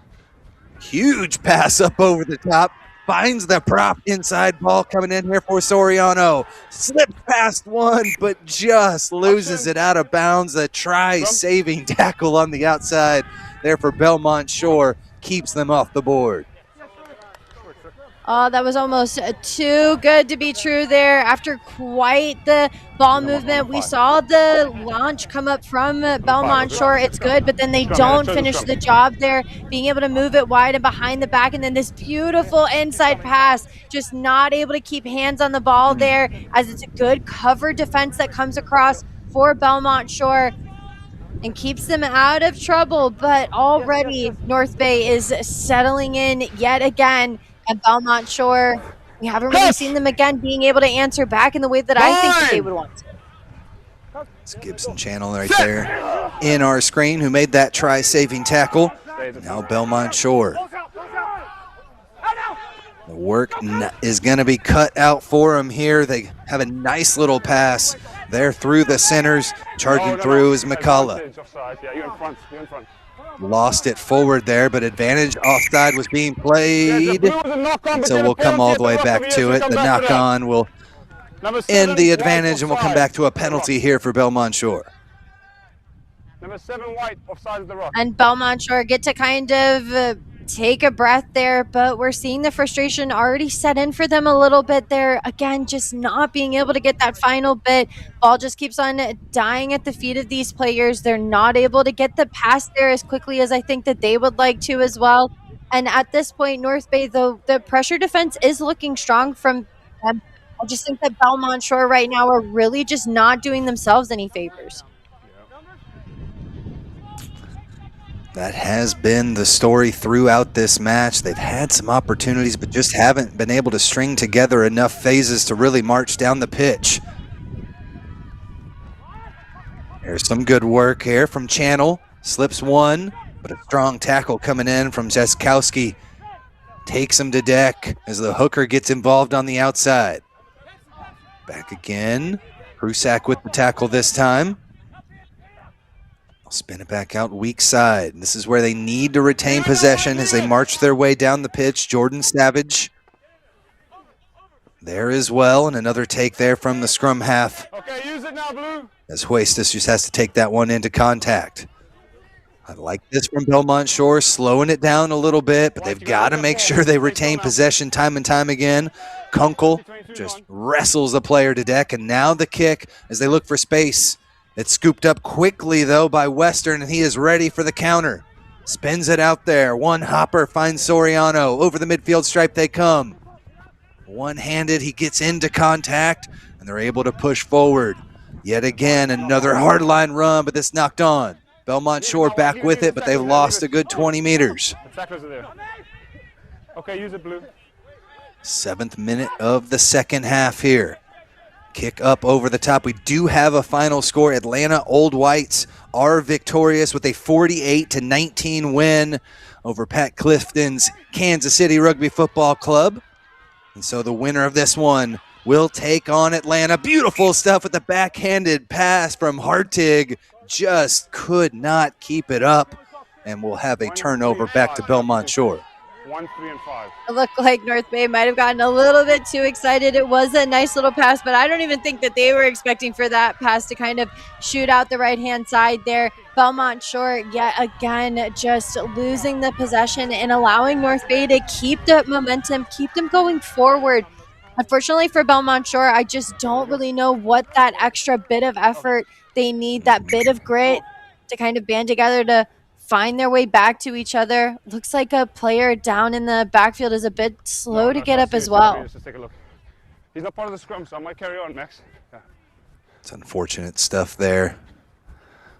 huge pass up over the top. Finds the prop, inside ball coming in here for Soriano. Slips past one, but just loses it out of bounds. A try-saving tackle on the outside there for Belmont Shore. Keeps them off the board. Oh, that was almost too good to be true there. After quite the ball movement, we saw the launch come up from Belmont Shore. It's good, but then they don't finish the job there, being able to move it wide and behind the back. And then this beautiful inside pass, just not able to keep hands on the ball there, as it's a good cover defense that comes across for Belmont Shore and keeps them out of trouble. But already North Bay is settling in yet again. At Belmont Shore, we haven't really seen them again being able to answer back in the way that I think that they would want to. It's Gibson Channel right there in our screen who made that try-saving tackle. Now Belmont Shore. The work is going to be cut out for them here. They have a nice little pass there through the centers. Charging through is McCullough. Yeah, you're in front. You're in front. Lost it forward there, but advantage offside was being played. So we'll come all the way back to it. The knock-on will end the advantage, and we'll come back to a penalty here for Belmont Shore. Number 7 white, offside of the rock. And Belmont Shore get to kind of take a breath there, but we're seeing the frustration already set in for them a little bit there. Again, just not being able to get that final bit. Ball just keeps on dying at the feet of these players. They're not able to get the pass there as quickly as I think that they would like to as well. And at this point, North Bay, the pressure defense is looking strong from them. I just think that Belmont Shore right now are really just not doing themselves any favors. That has been the story throughout this match. They've had some opportunities, but just haven't been able to string together enough phases to really march down the pitch. There's some good work here from Channel. Slips one, but a strong tackle coming in from Zeskowski. Takes him to deck as the hooker gets involved on the outside. Back again. Prusak with the tackle this time. I'll spin it back out weak side. This is where they need to retain possession as they march their way down the pitch. Jordan Savage there as well, and another take there from the scrum half. Okay, use it now, Blue. As Huestis just has to take that one into contact. I like this from Belmont Shore, slowing it down a little bit, but they've got to make sure they retain possession time and time again. Kunkel just wrestles the player to deck, and now the kick as they look for space. It's scooped up quickly, though, by Western, and he is ready for the counter. Spins it out there. One hopper finds Soriano. Over the midfield stripe they come. One-handed, he gets into contact, and they're able to push forward. Yet again, another hardline run, but this knocked on. Belmont Shore back with it, but they've lost a good 20 meters. The tacklers are there. Okay, use it, Blue. 7th minute of the second half here. Kick up over the top. We do have a final score. Atlanta Old Whites are victorious with a 48-19 win over Pat Clifton's Kansas City Rugby Football Club. And so the winner of this one will take on Atlanta. Beautiful stuff with the backhanded pass from Hartig. Just could not keep it up. And we'll have a turnover back to Belmont Shore. 1, 3, and 5. It looked like North Bay might have gotten a little bit too excited. It was a nice little pass, but I don't even think that they were expecting for that pass to kind of shoot out the right-hand side there. Belmont Shore, yet again, just losing the possession and allowing North Bay to keep the momentum, keep them going forward. Unfortunately for Belmont Shore, I just don't really know what that extra bit of effort they need, that bit of grit to kind of band together to find their way back to each other. Looks like a player down in the backfield is a bit slow to get up as well. Just take a look. He's not part of the scrum, so I might carry on, Max. Yeah. It's unfortunate stuff there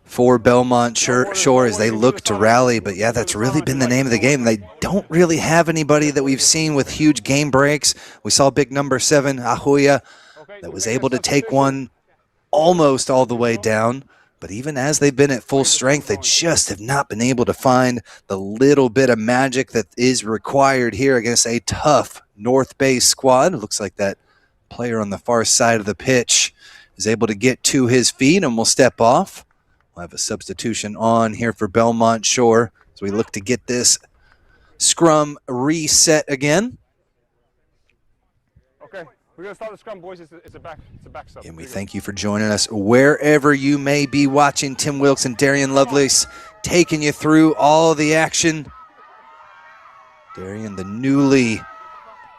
for Belmont Shore as they look to rally. But yeah, that's really been the name of the game. They don't really have anybody that we've seen with huge game breaks. We saw big number 7, Ahoya, that was able to take one almost all the way down. But even as they've been at full strength, they just have not been able to find the little bit of magic that is required here against a tough North Bay squad. It looks like that player on the far side of the pitch is able to get to his feet and will step off. We'll have a substitution on here for Belmont Shore as we look to get this scrum reset again. Okay, we're going to start the scrum, boys. It's a back sub. And we thank you for joining us wherever you may be watching. Tim Wilkes and Darian Lovelace taking you through all the action. Darian, the newly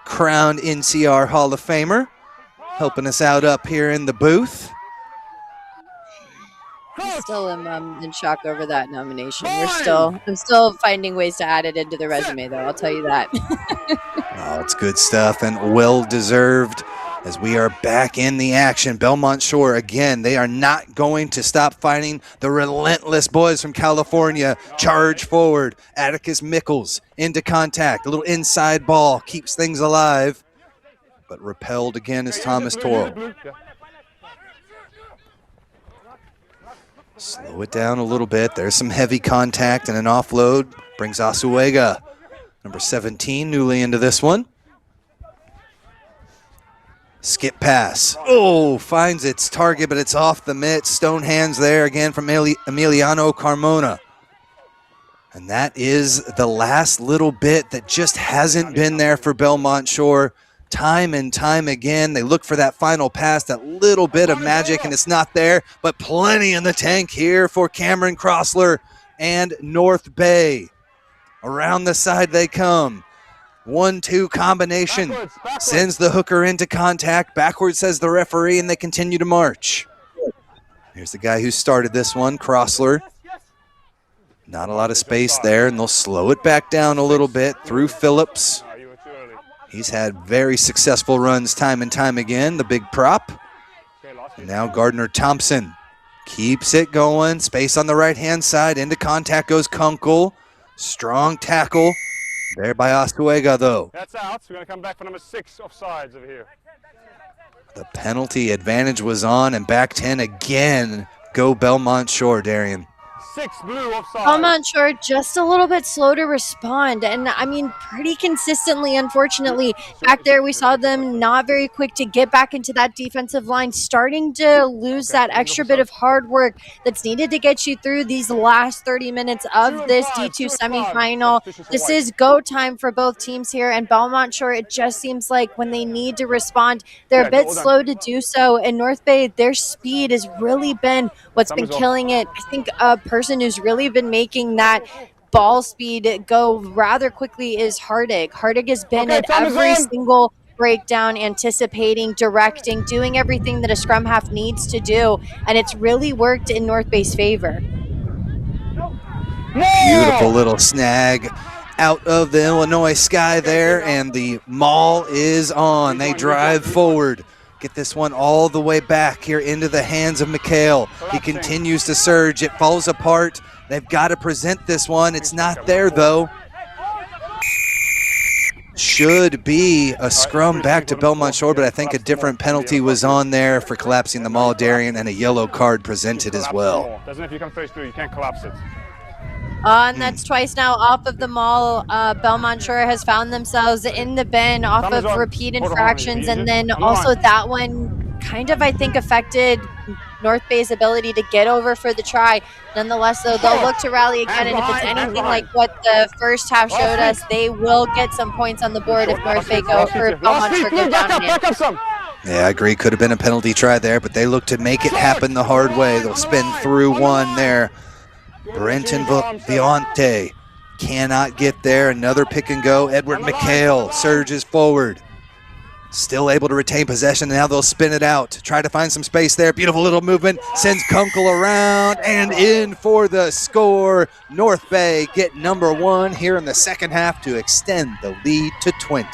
crowned NCR Hall of Famer, helping us out up here in the booth. I still am in shock over that nomination. I'm still finding ways to add it into the resume, though. I'll tell you that. Oh, it's good stuff and well-deserved as we are back in the action. Belmont Shore, again, they are not going to stop fighting the relentless boys from California. Charge forward. Atticus Mickles into contact. A little inside ball keeps things alive, but repelled again is Thomas Torrell. Slow it down a little bit. There's some heavy contact and an offload. Brings Asuega, number 17, newly into this one. Skip pass. Oh, finds its target, but it's off the mitt. Stone hands there again from Emiliano Carmona. And that is the last little bit that just hasn't been there for Belmont Shore. Time and time again, they look for that final pass, that little bit of magic, and it's not there, but plenty in the tank here for Cameron Crossler and North Bay. Around the side they come. 1-2 combination. Sends the hooker into contact. Backwards, says the referee, and they continue to march. Here's the guy who started this one, Crossler. Not a lot of space there, and they'll slow it back down a little bit through Phillips. He's had very successful runs time and time again, the big prop. And now Gardner Thompson keeps it going. Space on the right-hand side. Into contact goes Kunkel. Strong tackle there by Ostuega, though. That's out. So we're going to come back for number 6 offsides over here. The penalty advantage was on, and back 10 again. Go Belmont Shore, Darian. 6 blue offside. Belmont Shore just a little bit slow to respond, and I mean pretty consistently, unfortunately. Back there we saw them not very quick to get back into that defensive line, starting to lose that extra bit of hard work that's needed to get you through these last 30 minutes of this D2 semifinal. This is go time for both teams here, and Belmont Shore, it just seems like when they need to respond, they're a bit slow to do so. And North Bay, their speed has really been what's been killing it. I think a person who's really been making that ball speed go rather quickly is Hardig. Hardig has been at every single breakdown, anticipating, directing, doing everything that a scrum half needs to do, and it's really worked in North Bay's favor. Beautiful little snag out of the Illinois sky there, and the maul is on. They drive forward. Get this one all the way back here into the hands of McHale. He continues to surge. It falls apart. They've got to present this one. It's not there, though. Should be a scrum back to Belmont Shore, but I think a different penalty was on there for collapsing the maul, Darian, and a yellow card presented as well. Doesn't if you come straight through, you can't collapse it. And that's twice now off of the maul. Belmont Shore has found themselves in the bin off of repeat infractions, and then also that one kind of, I think, affected North Bay's ability to get over for the try. Nonetheless, though, they'll look to rally again, and if it's anything like what the first half showed us, they will get some points on the board if North Bay go for Belmont Shore go down and in. Yeah, I agree. Could have been a penalty try there, but they look to make it happen the hard way. They'll spin through one there. Brenton Viante cannot get there. Another pick and go. Edward McHale surges forward. Still able to retain possession. Now they'll spin it out. Try to find some space there. Beautiful little movement. Sends Kunkel around and in for the score. North Bay get number 1 here in the second half to extend the lead to 20.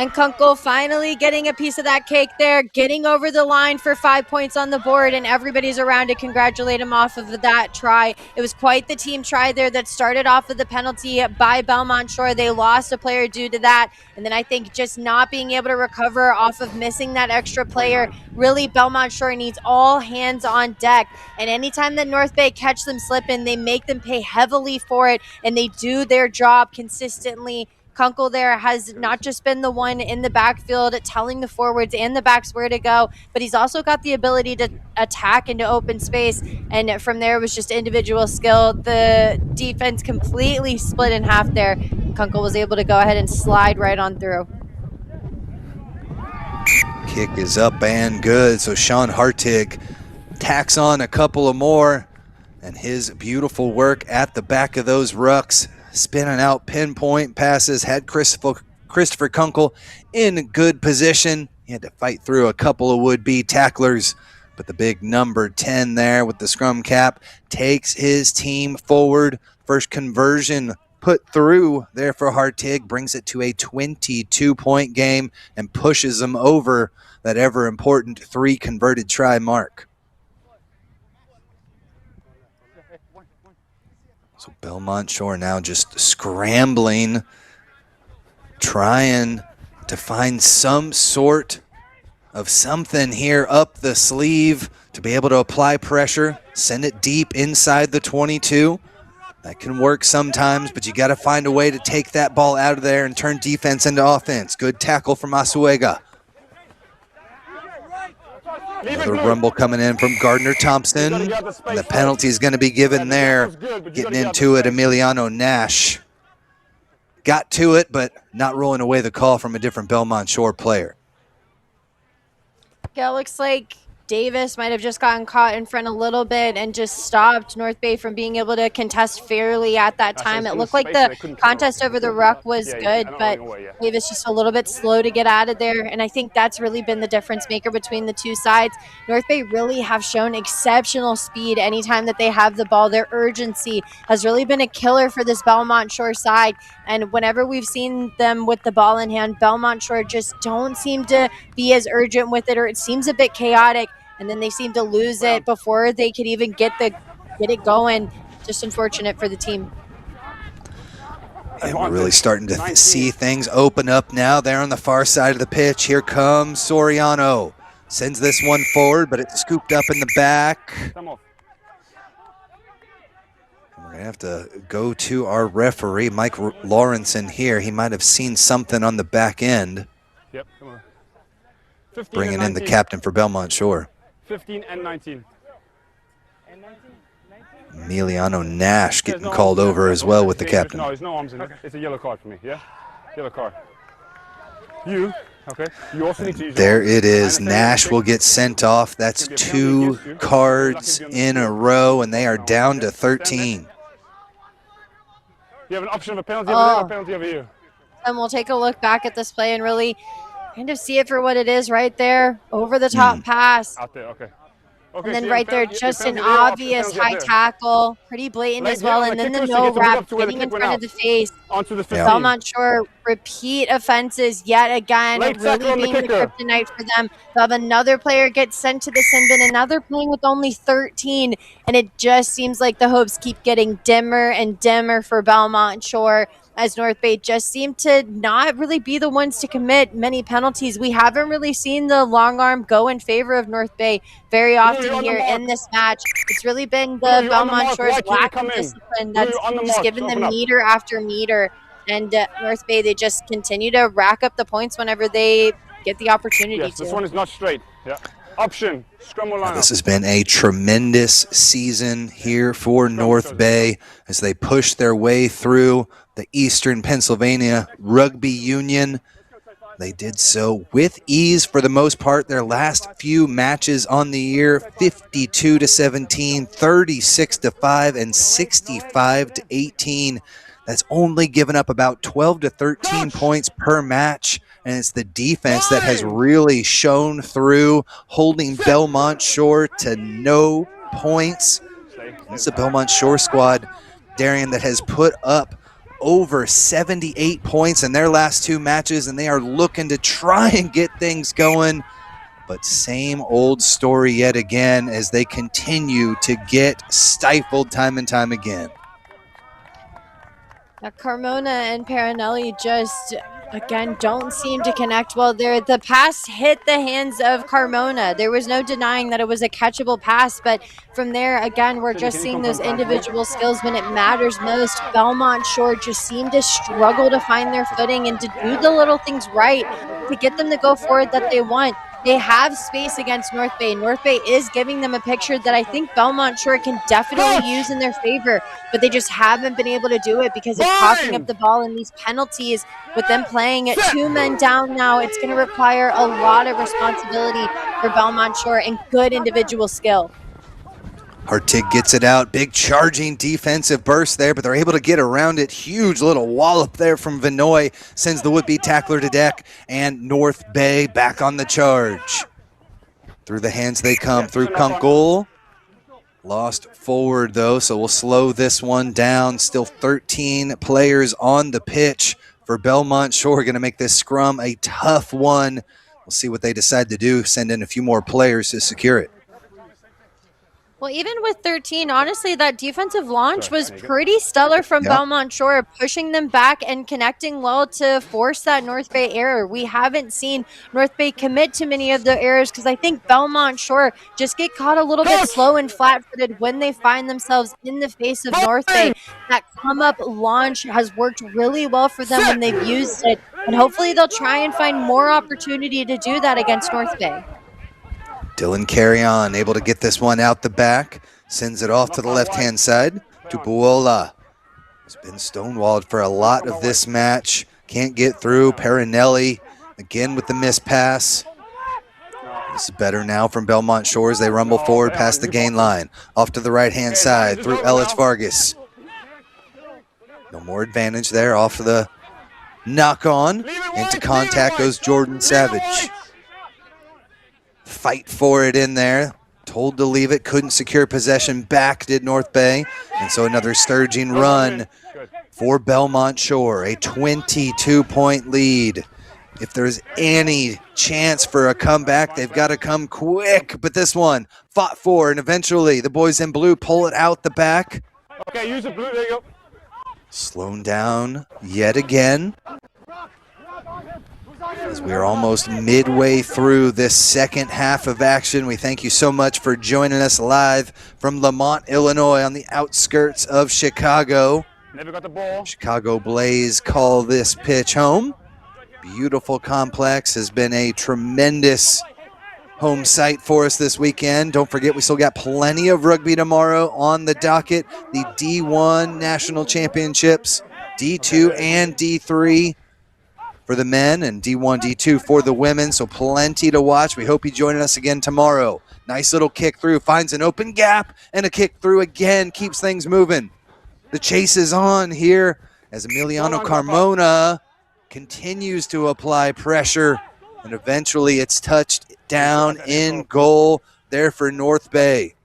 And Kunkel finally getting a piece of that cake there, getting over the line for 5 points on the board, and everybody's around to congratulate him off of that try. It was quite the team try there that started off with the penalty by Belmont Shore. They lost a player due to that, and then I think just not being able to recover off of missing that extra player. Really, Belmont Shore needs all hands on deck, and anytime that North Bay catch them slipping, they make them pay heavily for it, and they do their job consistently. Kunkel there has not just been the one in the backfield telling the forwards and the backs where to go, but he's also got the ability to attack into open space. And from there was just individual skill. The defense completely split in half there. Kunkel was able to go ahead and slide right on through. Kick is up and good. So Sean Hartig tacks on a couple of more, and his beautiful work at the back of those rucks, spinning out pinpoint passes, had Christopher Kunkel in good position. He had to fight through a couple of would-be tacklers, but the big number 10 there with the scrum cap takes his team forward. First conversion put through there for Hartig, brings it to a 22-point game and pushes them over that ever-important 3 converted try mark. So Belmont Shore now just scrambling, trying to find some sort of something here up the sleeve to be able to apply pressure, send it deep inside the 22. That can work sometimes, but you got to find a way to take that ball out of there and turn defense into offense. Good tackle from Asuega. Another rumble coming in from Gardner Thompson, and the penalty is going to be given there. Getting into it, Emiliano Nash got to it, but not rolling away the call from a different Belmont Shore player. Yeah, it looks like Davis might have just gotten caught in front a little bit and just stopped North Bay from being able to contest fairly at that time. It looked like the contest over the ruck was good, but Davis just a little bit slow to get out of there, and I think that's really been the difference maker between the two sides. North Bay really have shown exceptional speed anytime that they have the ball. Their urgency has really been a killer for this Belmont Shore side, and whenever we've seen them with the ball in hand, Belmont Shore just don't seem to be as urgent with it, or it seems a bit chaotic. And then they seem to lose it before they could even get it going. Just unfortunate for the team. And we're really starting to see things open up now there on the far side of the pitch. Here comes Soriano. Sends this one forward, but it's scooped up in the back. We're going to have to go to our referee, Mike Lawrenson here. He might have seen something on the back end. Yep, come on. Bringing in the captain for Belmont Shore. 15 and 19. Emiliano Nash getting called over as well with the captain. No, there's no arms in it. It's a yellow card for me, yeah? Yellow card. You also need to use there it is. Nash will get sent off. That's 2 cards in a row, and they are down to 13. You have an option of a penalty over there or a penalty over here. And we'll take a look back at this play and really kind of see it for what it is right there. Over the top pass. Out there, okay. And then right there, just an obvious high tackle. Pretty blatant as well. And then the no wrap getting in front of the face. Belmont Shore repeat offenses yet again. Really being the kryptonite for them. They'll have another player get sent to the sin bin. Another playing with only 13. And it just seems like the hopes keep getting dimmer and dimmer for Belmont Shore, as North Bay just seem to not really be the ones to commit many penalties. We haven't really seen the long arm go in favor of North Bay very often here in this match. It's really been the Belmont Shore's lack of discipline that's just given them meter after meter. And North Bay, they just continue to rack up the points whenever they get the opportunity to. This one is not straight. Yeah. Option, scrum or line. This has been a tremendous season here for North Bay as they push their way through the Eastern Pennsylvania Rugby Union. They did so with ease for the most part. Their last few matches on the year, 52-17, 36-5, and 65-18. That's only given up about 12 to 13 points per match. And it's the defense that has really shown through, holding Belmont Shore to no points. It's a Belmont Shore squad, Darian, that has put up over 78 points in their last 2 matches, and they are looking to try and get things going. But same old story yet again as they continue to get stifled time and time again. Now, Carmona and Parinelli just, again, don't seem to connect well there. The pass hit the hands of Carmona. There was no denying that it was a catchable pass, but from there, again, we're just seeing those individual skills when it matters most. Belmont Shore just seemed to struggle to find their footing and to do the little things right to get them to go forward that they want. They have space against North Bay. North Bay is giving them a picture that I think Belmont Shore can definitely use in their favor, but they just haven't been able to do it because of coughing up the ball and these penalties. With them playing at 2 men down now, it's going to require a lot of responsibility for Belmont Shore and good individual skill. Hartig gets it out. Big charging defensive burst there, but they're able to get around it. Huge little wallop there from Vinoy. Sends the would-be tackler to deck, and North Bay back on the charge. Through the hands they come. Through Kunkel. Lost forward, though, so we'll slow this one down. Still 13 players on the pitch for Belmont Shore. Going to make this scrum a tough one. We'll see what they decide to do. Send in a few more players to secure it. Well, even with 13, honestly, that defensive launch was pretty stellar from Belmont Shore, pushing them back and connecting well to force that North Bay error. We haven't seen North Bay commit to many of the errors because I think Belmont Shore just get caught a little bit slow and flat-footed when they find themselves in the face of North Bay. That come-up launch has worked really well for them when they've used it, and hopefully they'll try and find more opportunity to do that against North Bay. Dylan Carrion able to get this one out the back. Sends it off to the left-hand side to Buola. He's been stonewalled for a lot of this match. Can't get through. Parinelli again with the missed pass. This is better now from Belmont Shore as they rumble forward past the gain line. Off to the right-hand side through Ellis Vargas. No more advantage there. Off to the knock-on. Into contact goes Jordan Savage. Fight for it in there. Told to leave it. Couldn't secure possession back, did North Bay. And so another surging run for Belmont Shore. A 22-point lead. If there's any chance for a comeback, they've got to come quick. But this one fought for, and eventually the boys in blue pull it out the back. Okay, use the blue. There you go. Slowed down yet again. As we are almost midway through this second half of action, we thank you so much for joining us live from Lemont, Illinois, on the outskirts of Chicago. Never got the ball. Chicago Blaze call this pitch home. Beautiful complex, has been a tremendous home site for us this weekend. Don't forget, we still got plenty of rugby tomorrow on the docket. The D1 National Championships, D2 and D3. For the men and D1, D2 for the women, so plenty to watch. We hope you join us again tomorrow. Nice little kick through, finds an open gap, and a kick through again, keeps things moving. The chase is on here as Emiliano Carmona continues to apply pressure, and eventually it's touched down in goal there for North Bay.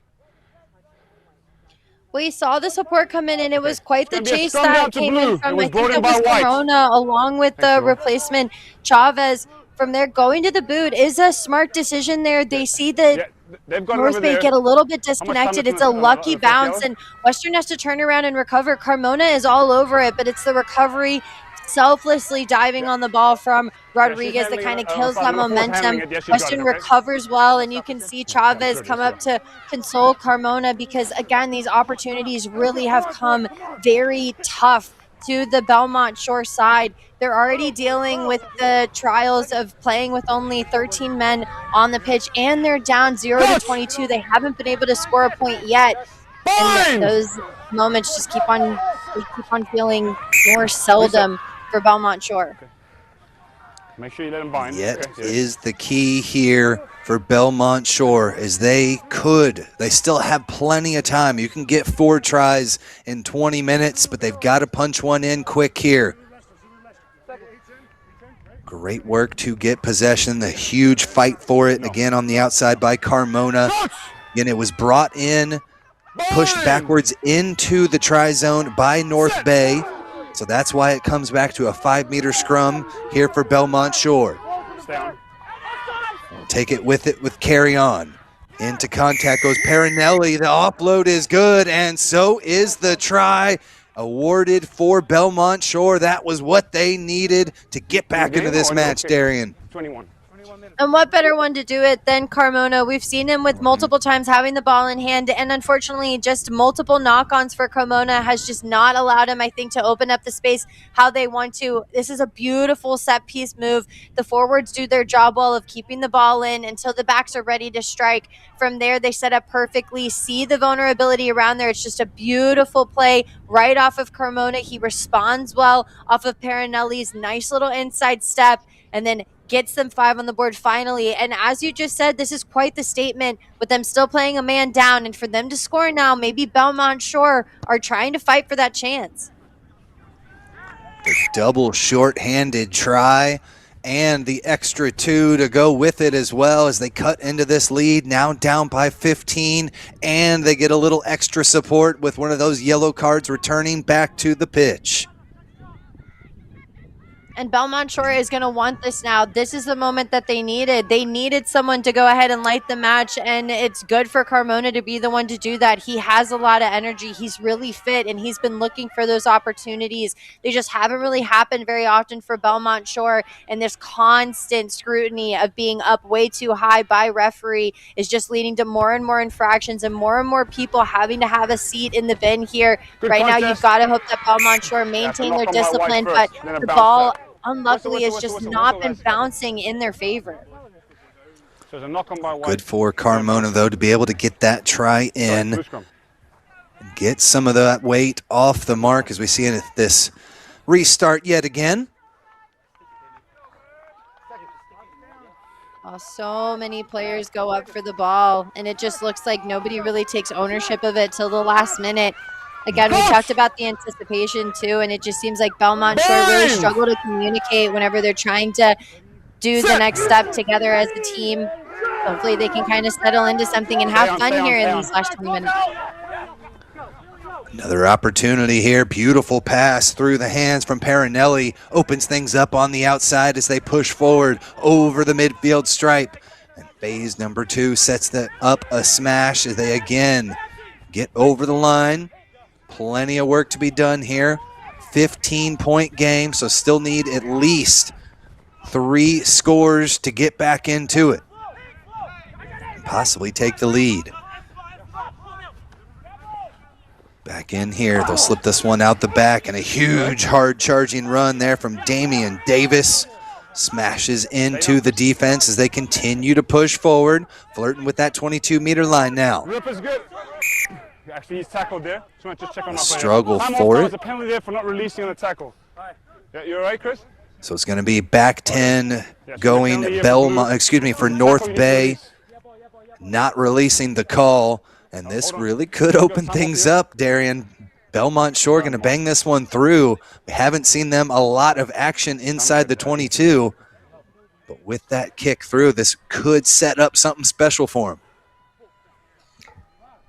We saw the support come in, and it was quite the chase that came in from, I think it was Corona, along with the replacement Chavez. From there, going to the boot is a smart decision there. They see that North Bay get a little bit disconnected. It's a lucky bounce, and Western has to turn around and recover. Carmona is all over it, but it's the recovery, selflessly diving on the ball from Rodriguez that kind of kills that momentum. Western recovers well, and you can see Chavez come up to console Carmona because, again, these opportunities really have come very tough to the Belmont Shore side. They're already dealing with the trials of playing with only 13 men on the pitch, and they're down 0-22. They haven't been able to score a point yet. And those moments just keep on feeling more seldom for Belmont Shore. Make sure you let them bind. Yet is the key here for Belmont Shore, as they still have plenty of time. You can get 4 tries in 20 minutes, but they've got to punch one in quick here. Great work to get possession. The huge fight for it again on the outside by Carmona. Again, it was brought in, pushed backwards into the try zone by North Bay. So that's why it comes back to a 5-meter scrum here for Belmont Shore. Take it with carry on. Into contact goes Perinelli. The offload is good, and so is the try awarded for Belmont Shore. That was what they needed to get back into this match, Darian. 21. And what better one to do it than Carmona? We've seen him with multiple times having the ball in hand, and unfortunately just multiple knock-ons for Carmona has just not allowed him, I think, to open up the space how they want to. This is a beautiful set-piece move. The forwards do their job well of keeping the ball in until the backs are ready to strike. From there, they set up perfectly, see the vulnerability around there. It's just a beautiful play right off of Carmona. He responds well off of Perinelli's nice little inside step, and then gets them 5 on the board finally. And as you just said, this is quite the statement with them still playing a man down. And for them to score now, maybe Belmont Shore are trying to fight for that chance. The double short-handed try and the extra 2 to go with it as well as they cut into this lead, now down by 15, and they get a little extra support with one of those yellow cards returning back to the pitch. And Belmont Shore is going to want this now. This is the moment that they needed. They needed someone to go ahead and light the match, and it's good for Carmona to be the one to do that. He has a lot of energy. He's really fit, and he's been looking for those opportunities. They just haven't really happened very often for Belmont Shore, and this constant scrutiny of being up way too high by referee is just leading to more and more infractions and more people having to have a seat in the bin here. Good right contest. now, you've got to hope that Belmont Shore maintain their discipline, but the ball unluckily has just not been bouncing in their favor. So there's a knock on by white. Good for Carmona, though, to be able to get that try in. Get some of that weight off the mark as we see in this restart yet again. Oh, so many players go up for the ball, and it just looks like nobody really takes ownership of it till the last minute. Again, we talked about the anticipation too, and it just seems like Belmont Shore really struggle to communicate whenever they're trying to do the next step together as a team. Hopefully they can kind of settle into something and have fun here in these last 20 minutes. Another opportunity here. Beautiful pass through the hands from Perinelli. Opens things up on the outside as they push forward over the midfield stripe. And phase number 2 sets up a smash as they again get over the line. Plenty of work to be done here. 15-point game, so still need at least 3 scores to get back into it. Possibly take the lead. Back in here, they'll slip this one out the back, and a huge hard charging run there from Damian Davis. Smashes into the defense as they continue to push forward, flirting with that 22-meter line now. Rip is good. Actually, he's tackled there. Just want to check on that player. Struggle Time for off, it. There's a penalty there for not releasing on the tackle. Yeah, you all right, Chris? So it's going to be back 10 going Belmont, for North Bay, not releasing the call. And this really could open things up, Darian. Belmont Shore going to bang this one through. We haven't seen them a lot of action inside the 22. But with that kick through, this could set up something special for them.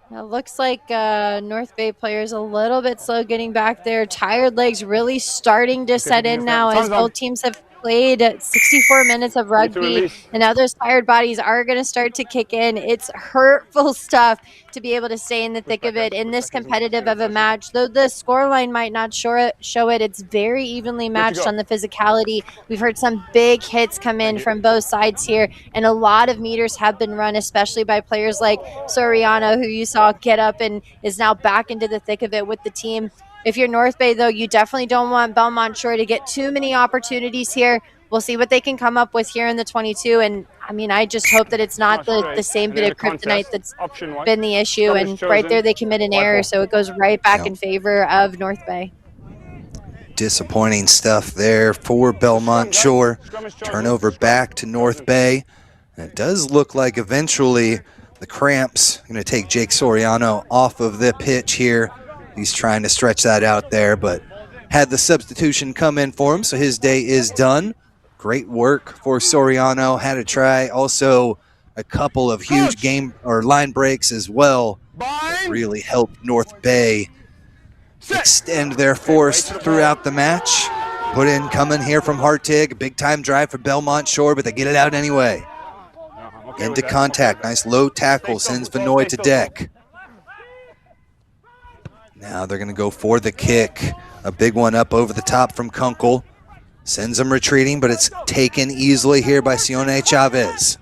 It looks like North Bay players a little bit slow getting back there. Tired legs really starting to set in now as both teams have played 64 minutes of rugby, and now those tired bodies are going to start to kick in. It's hurtful stuff to be able to stay in the thick of it in this competitive of a match. Though the scoreline might not show it, it's very evenly matched on the physicality. We've heard some big hits come in from both sides here, and a lot of meters have been run, especially by players like Soriano, who you saw get up and is now back into the thick of it with the team. If you're North Bay, though, you definitely don't want Belmont Shore to get too many opportunities here. We'll see what they can come up with here in the 22. And, I mean, I just hope that it's not the same bit of kryptonite that's been the issue. And right there they commit an error, so it goes right back in favor of North Bay. Disappointing stuff there for Belmont Shore. Turnover back to North Bay. And it does look like eventually the cramps are going to take Jake Soriano off of the pitch here. He's trying to stretch that out there, but had the substitution come in for him, so his day is done. Great work for Soriano. Had a try. Also, a couple of huge game or line breaks as well. That really helped North Bay extend their force throughout the match. Put in coming here from Hartig. Big time drive for Belmont Shore, but they get it out anyway. Into contact. Nice low tackle. Sends Vinoy to deck. Now they're going to go for the kick. A big one up over the top from Kunkel. Sends them retreating, but it's taken easily here by Sione Chavez.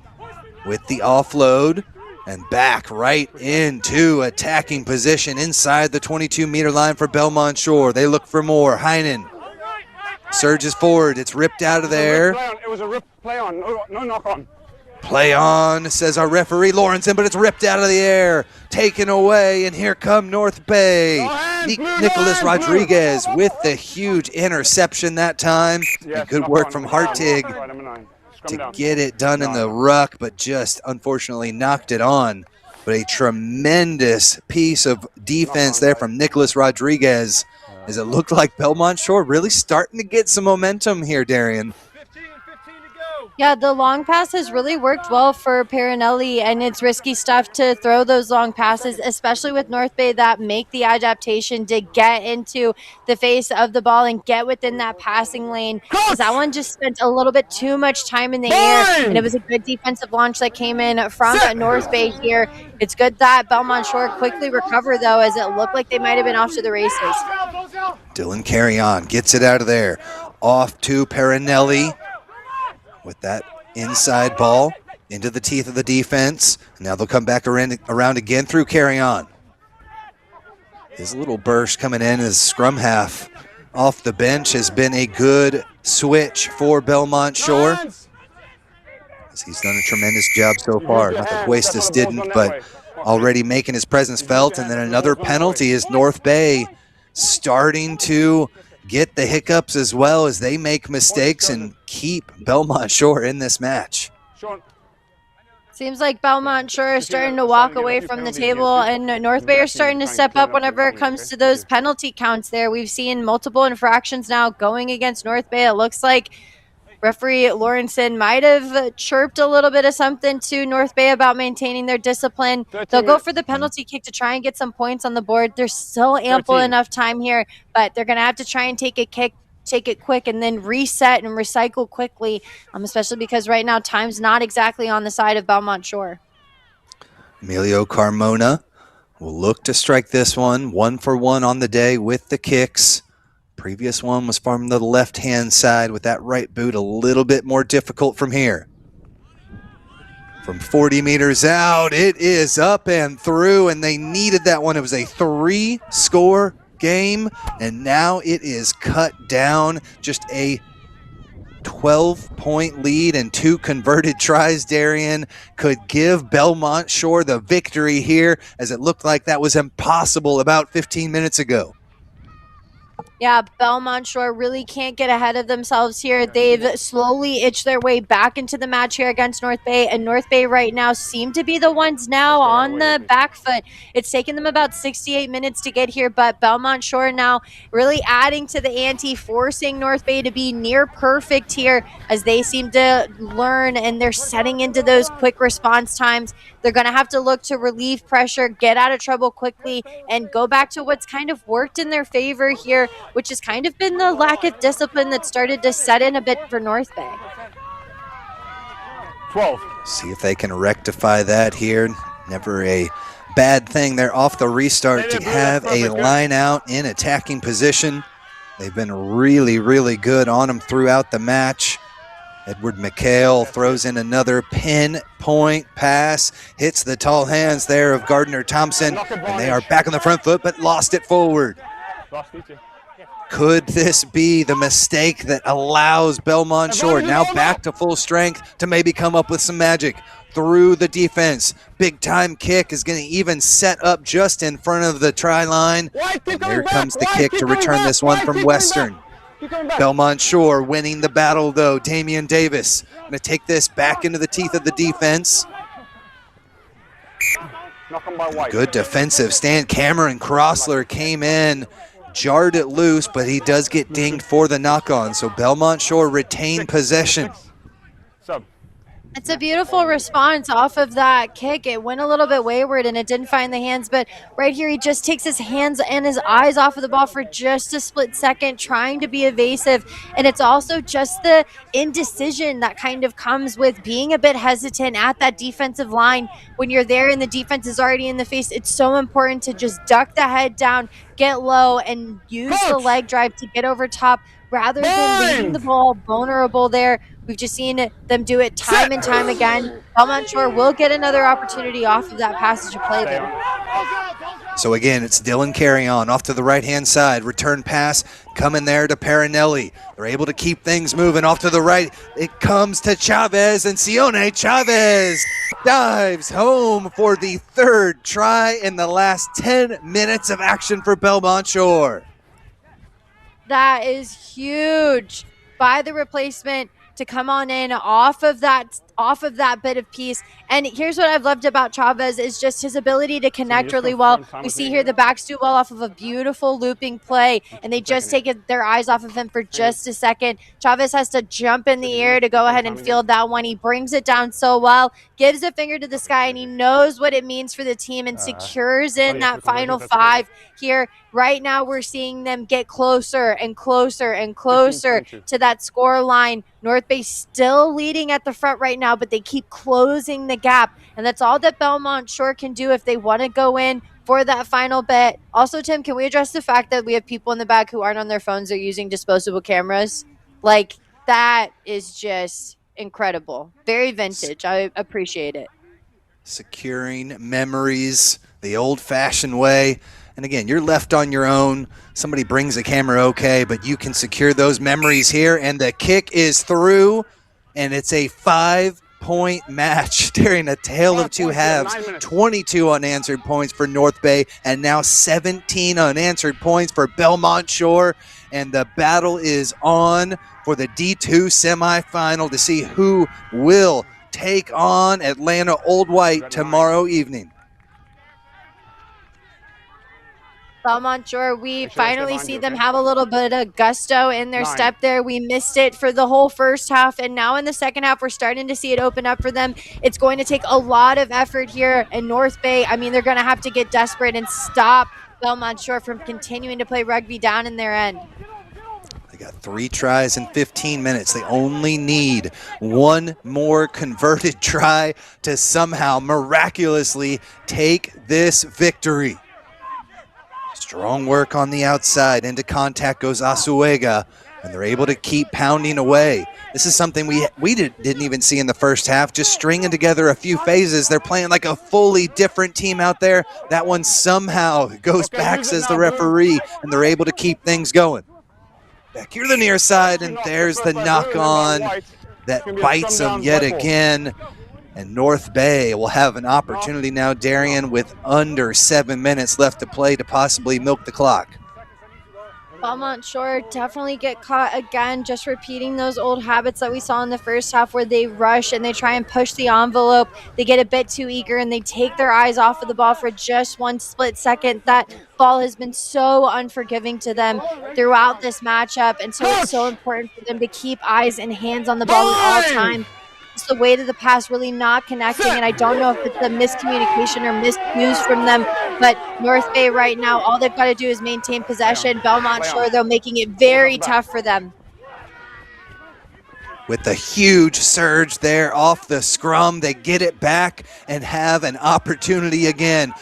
With the offload and back right into attacking position inside the 22-meter line for Belmont Shore. They look for more. Heinen surges forward. It's ripped out of there. It was a rip play on, no knock on. Play on, says our referee Lawrenson, but it's ripped out of the air. Taken away, and here come North Bay. Nicholas Rodriguez with the huge interception that time. And good work from Hartig to get it done in the ruck, but just unfortunately knocked it on. But a tremendous piece of defense there from Nicholas Rodriguez, as it looked like Belmont Shore really starting to get some momentum here, Darian. Yeah, the long pass has really worked well for Perinelli, and it's risky stuff to throw those long passes, especially with North Bay, that make the adaptation to get into the face of the ball and get within that passing lane. Because that one just spent a little bit too much time in the air, and it was a good defensive launch that came in from North Bay here. It's good that Belmont Shore quickly recovered, though, as it looked like they might have been off to the races. Dylan Carry-On gets it out of there. Off to Perinelli. With that inside ball into the teeth of the defense. Now they'll come back around again through Carry On. His little burst coming in as scrum half off the bench has been a good switch for Belmont Shore. As he's done a tremendous job so far. Not that Huestas didn't, but already making his presence felt. And then another penalty is North Bay starting to get the hiccups as well as they make mistakes and keep Belmont Shore in this match. Seems like Belmont Shore is starting to walk away from the table, and North Bay are starting to step up whenever it comes to those penalty counts there. We've seen multiple infractions now going against North Bay. It looks like referee Lawrenson might have chirped a little bit of something to North Bay about maintaining their discipline. They'll go for the penalty kick to try and get some points on the board. There's still ample enough time here, but they're going to have to try and take it quick and then reset and recycle quickly, especially because right now time's not exactly on the side of Belmont Shore. Emilio Carmona will look to strike this one for one on the day with the kicks. Previous one was from the left-hand side with that right boot, a little bit more difficult from here. From 40 meters out, it is up and through, and they needed that one. It was a 3-score game, and now it is cut down. Just a 12-point lead and 2 converted tries, Darian, could give Belmont Shore the victory here, as it looked like that was impossible about 15 minutes ago. Yeah, Belmont Shore really can't get ahead of themselves here. They've slowly itched their way back into the match here against North Bay, and North Bay right now seem to be the ones now on the back foot. It's taken them about 68 minutes to get here, but Belmont Shore now really adding to the ante, forcing North Bay to be near perfect here as they seem to learn, and they're setting into those quick response times. They're going to have to look to relieve pressure, get out of trouble quickly, and go back to what's kind of worked in their favor here, which has kind of been the lack of discipline that started to set in a bit for North Bay. 12. See if they can rectify that here. Never a bad thing. They're off the restart to have a line out in attacking position. They've been really, really good on them throughout the match. Edward McHale throws in another pinpoint pass, hits the tall hands there of Gardner Thompson, and they are back on the front foot, but lost it forward. Could this be the mistake that allows Belmont Shore now back to full strength to maybe come up with some magic through the defense? Big time kick is going to even set up just in front of the try line. And here comes the kick to return this one from Western. Belmont Shore winning the battle though. Damian Davis going to take this back into the teeth of the defense. Good defensive stand. Cameron Crossler came in, jarred it loose, but he does get dinged for the knock-on. So Belmont Shore retain possession. It's a beautiful response off of that kick. It went a little bit wayward and it didn't find the hands, but right here he just takes his hands and his eyes off of the ball for just a split second, trying to be evasive. And it's also just the indecision that kind of comes with being a bit hesitant at that defensive line. When you're there and the defense is already in the face, it's so important to just duck the head down, get low, and use the leg drive to get over top rather than leaving the ball vulnerable there. We've just seen them do it time and time again. Belmont Shore will get another opportunity off of that passage of play there. So again, it's Dylan Carrion off to the right-hand side. Return pass coming there to Parinelli. They're able to keep things moving off to the right. It comes to Chavez, and Sione Chavez dives home for the third try in the last 10 minutes of action for Belmont Shore. That is huge by the replacement to come on in off of that bit of piece. And here's what I've loved about Chavez is just his ability to connect really well. We see here the backs do well off of a beautiful looping play, and they just take their eyes off of him for just a second. Chavez has to jump in the air to go ahead and field that one. He brings it down so well, gives a finger to the sky, and he knows what it means for the team and secures in that final 5 here. Right now, we're seeing them get closer and closer and closer to that score line. North Bay still leading at the front right now, but they keep closing the gap. And that's all that Belmont Shore can do if they want to go in for that final bit. Also, Tim, can we address the fact that we have people in the back who aren't on their phones, they're using disposable cameras? Like, that is just incredible. Very vintage. I appreciate it. Securing memories the old-fashioned way. And again, you're left on your own. Somebody brings a camera, okay, but you can secure those memories here. And the kick is through, and it's a 5-point match during a tale of two halves. 22 unanswered points for North Bay, and now 17 unanswered points for Belmont Shore. And the battle is on for the D2 semifinal to see who will take on Atlanta Old White tomorrow evening. Belmont Shore, we finally see them have a little bit of gusto in their step there. We missed it for the whole first half, and now in the second half, we're starting to see it open up for them. It's going to take a lot of effort here in North Bay. I mean, they're going to have to get desperate and stop Belmont Shore from continuing to play rugby down in their end. They got 3 tries in 15 minutes. They only need one more converted try to somehow miraculously take this victory. Strong work on the outside. Into contact goes Asuega, and they're able to keep pounding away. This is something we didn't even see in the first half, just stringing together a few phases. They're playing like a fully different team out there. That one somehow goes back, says the referee, and they're able to keep things going. Back here to the near side, and there's the knock on that bites them yet again. And North Bay will have an opportunity now, Darian, with under 7 minutes left to play to possibly milk the clock. Belmont Shore definitely get caught again, just repeating those old habits that we saw in the first half where they rush and they try and push the envelope. They get a bit too eager and they take their eyes off of the ball for just one split second. That ball has been so unforgiving to them throughout this matchup, and so it's so important for them to keep eyes and hands on the ball at all times. It's the weight of the pass really not connecting, and I don't know if it's a miscommunication or miscues from them, but North Bay right now, all they've got to do is maintain possession. Belmont Shore, though, making it very tough for them. With the huge surge there off the scrum, they get it back and have an opportunity again.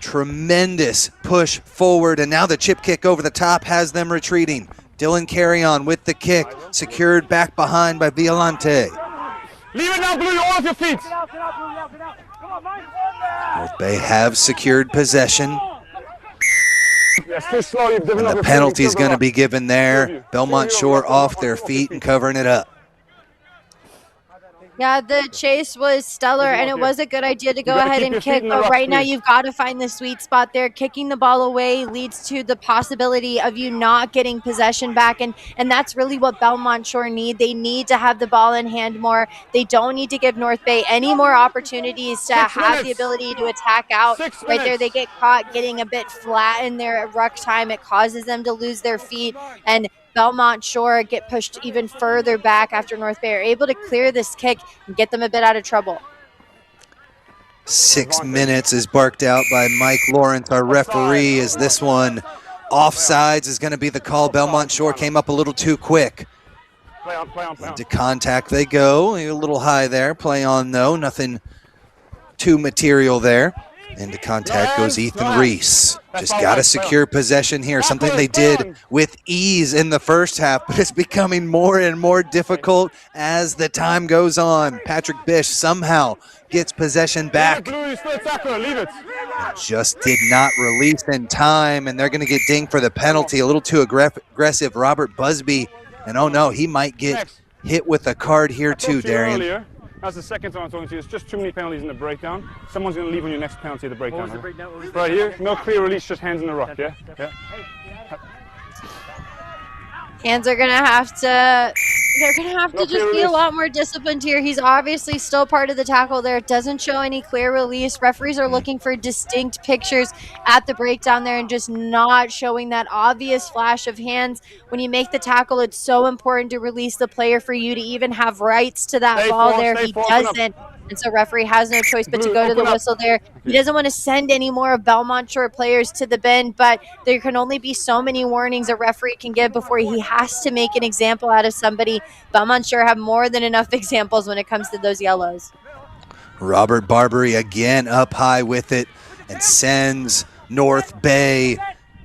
Tremendous push forward, and now the chip kick over the top has them retreating. Dylan Carrion with the kick, secured back behind by Violante. Leave it now, Blue, you're all off your feet. North Bay have secured possession. And the penalty is going to be given there. Belmont Shore off their feet and covering it up. Yeah, the chase was stellar, and it was a good idea to go ahead and kick, but right now you've got to find the sweet spot there. Kicking the ball away leads to the possibility of you not getting possession back, and that's really what Belmont Shore need. They need to have the ball in hand more. They don't need to give North Bay any more opportunities to have the ability to attack out. Right there, they get caught getting a bit flat in their ruck time. It causes them to lose their feet, and Belmont Shore get pushed even further back after North Bay are able to clear this kick and get them a bit out of trouble. 6 minutes is barked out by Mike Lawrence, our referee, as this one offsides is going to be the call. Belmont Shore came up a little too quick. Into contact they go. A little high there. Play on though. Nothing too material there. Into contact goes Ethan Reese. Just got to secure possession here, something they did with ease in the first half, but it's becoming more and more difficult as the time goes on. Patrick Bish somehow gets possession back. Just did not release in time, and they're going to get dinged for the penalty. A little too aggressive, Robert Busby. And oh no, he might get hit with a card here too, Darian. That's the second time I'm talking to you. It's just too many penalties in the breakdown. Someone's going to leave on your next penalty at the breakdown. Right here, no clear release, just hands in the rock, yeah? Hands are gonna have to, they're gonna have to just be a lot more disciplined here. He's obviously still part of the tackle there. It doesn't show any clear release. Referees are looking for distinct pictures at the breakdown there and just not showing that obvious flash of hands. When you make the tackle, it's so important to release the player for you to even have rights to that ball there. He doesn't. And so referee has no choice but to go to the whistle there. He doesn't want to send any more of Belmont Shore players to the bin, but there can only be so many warnings a referee can give before he has to make an example out of somebody. Belmont Shore have more than enough examples when it comes to those yellows. Robert Barbary again up high with it and sends North Bay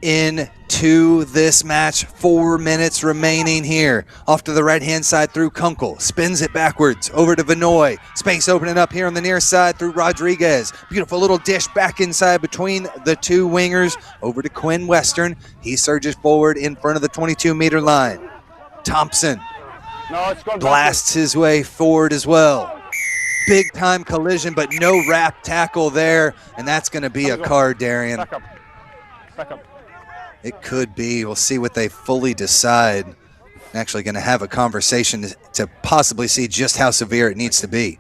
into this match. 4 minutes remaining here. Off to the right-hand side through Kunkel. Spins it backwards over to Vinoy. Space opening up here on the near side through Rodriguez. Beautiful little dish back inside between the two wingers. Over to Quinn Western. He surges forward in front of the 22-meter line. Thompson blasts his way forward as well. Big time collision, but no wrap tackle there, and that's going to be a card, Darian. Back up. It could be. We'll see what they fully decide. I'm actually going to have a conversation to possibly see just how severe it needs to be.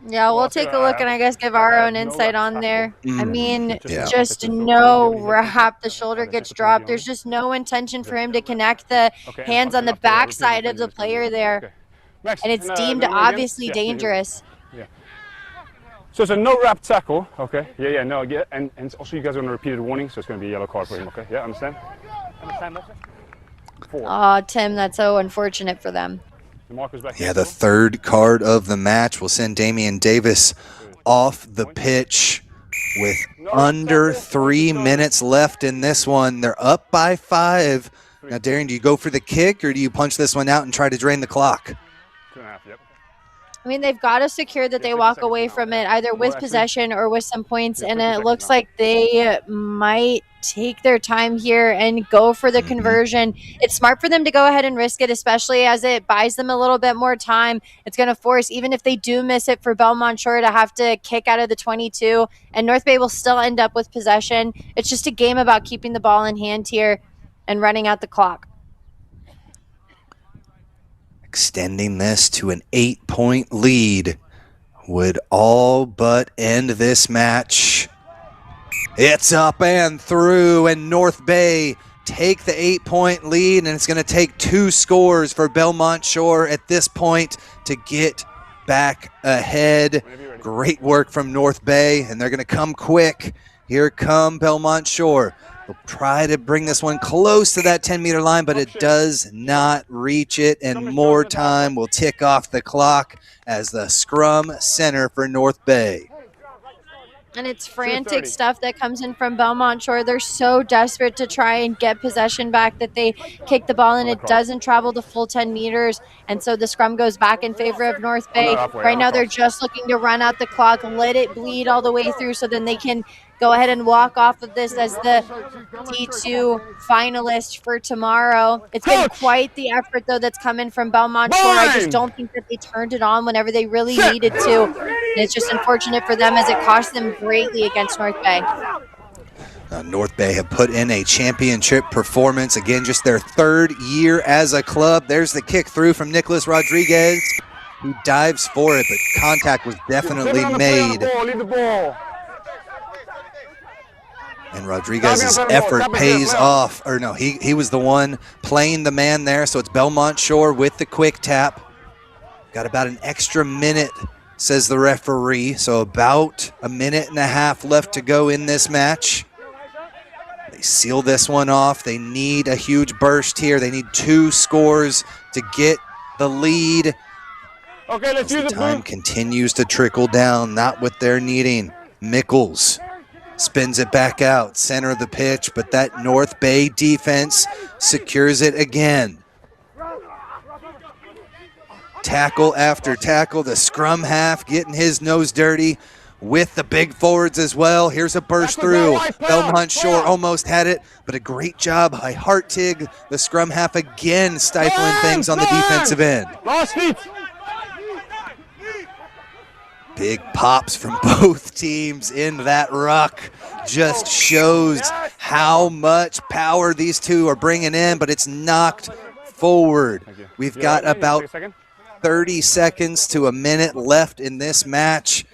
Yeah, we'll take a look and I guess give our own insight on there. I mean, just no wrap. The shoulder gets dropped. There's just no intention for him to connect the hands on the backside of the player there. And it's deemed obviously dangerous. So it's a no wrap tackle, okay? And also you guys are on a repeated warning, so it's going to be a yellow card for him, okay? Yeah, understand? Oh, Tim, that's so unfortunate for them. Yeah, the third card of the match will send Damian Davis off the pitch with under 3 minutes left in this one. They're up by 5. Now, Darian, do you go for the kick or do you punch this one out and try to drain the clock? 2.5, yep. I mean, they've got to secure that they walk away from it either with possession or with some points, and it looks like they might take their time here and go for the conversion. It's smart for them to go ahead and risk it, especially as it buys them a little bit more time. It's going to force, even if they do miss it, for Belmont Shore to have to kick out of the 22, and North Bay will still end up with possession. It's just a game about keeping the ball in hand here and running out the clock. Extending this to an 8-point lead would all but end this match. It's up and through, and North Bay take the 8-point lead, and it's going to take 2 scores for Belmont Shore at this point to get back ahead. Great work from North Bay, and they're going to come quick. Here come Belmont Shore. They'll try to bring this one close to that 10-meter line, but it does not reach it, and more time will tick off the clock as the scrum center for North Bay. And it's frantic stuff that comes in from Belmont Shore. They're so desperate to try and get possession back that they kick the ball and it doesn't travel the full 10 meters. And so the scrum goes back in favor of North Bay. Right now they're just looking to run out the clock and let it bleed all the way through so then they can go ahead and walk off of this as the D2 finalist for tomorrow. It's been quite the effort, though, that's coming from Belmont Shore. I just don't think that they turned it on whenever they really needed to. And it's just unfortunate for them as it cost them greatly against North Bay. North Bay have put in a championship performance. Again, just their 3rd year as a club. There's the kick through from Nicholas Rodriguez, who dives for it, but contact was definitely made. Leave the ball. And Rodriguez's effort pays off. Or no, he was the one playing the man there. So it's Belmont Shore with the quick tap. Got about an extra minute, says the referee. So about a minute and a half left to go in this match. They seal this one off. They need a huge burst here. They need 2 scores to get the lead. Okay, let's use the time continues to trickle down, not what they're needing. Mickles spins it back out, center of the pitch, but that North Bay defense secures it again. Tackle after tackle, the scrum half getting his nose dirty with the big forwards as well. Here's a burst through. Belmont Shore almost had it, but a great job by Hartig, the scrum half again stifling things on the defensive end. Lost feet. Big pops from both teams in that ruck. Just shows how much power these two are bringing in, but it's knocked forward. We've got about 30 seconds to a minute left in this match,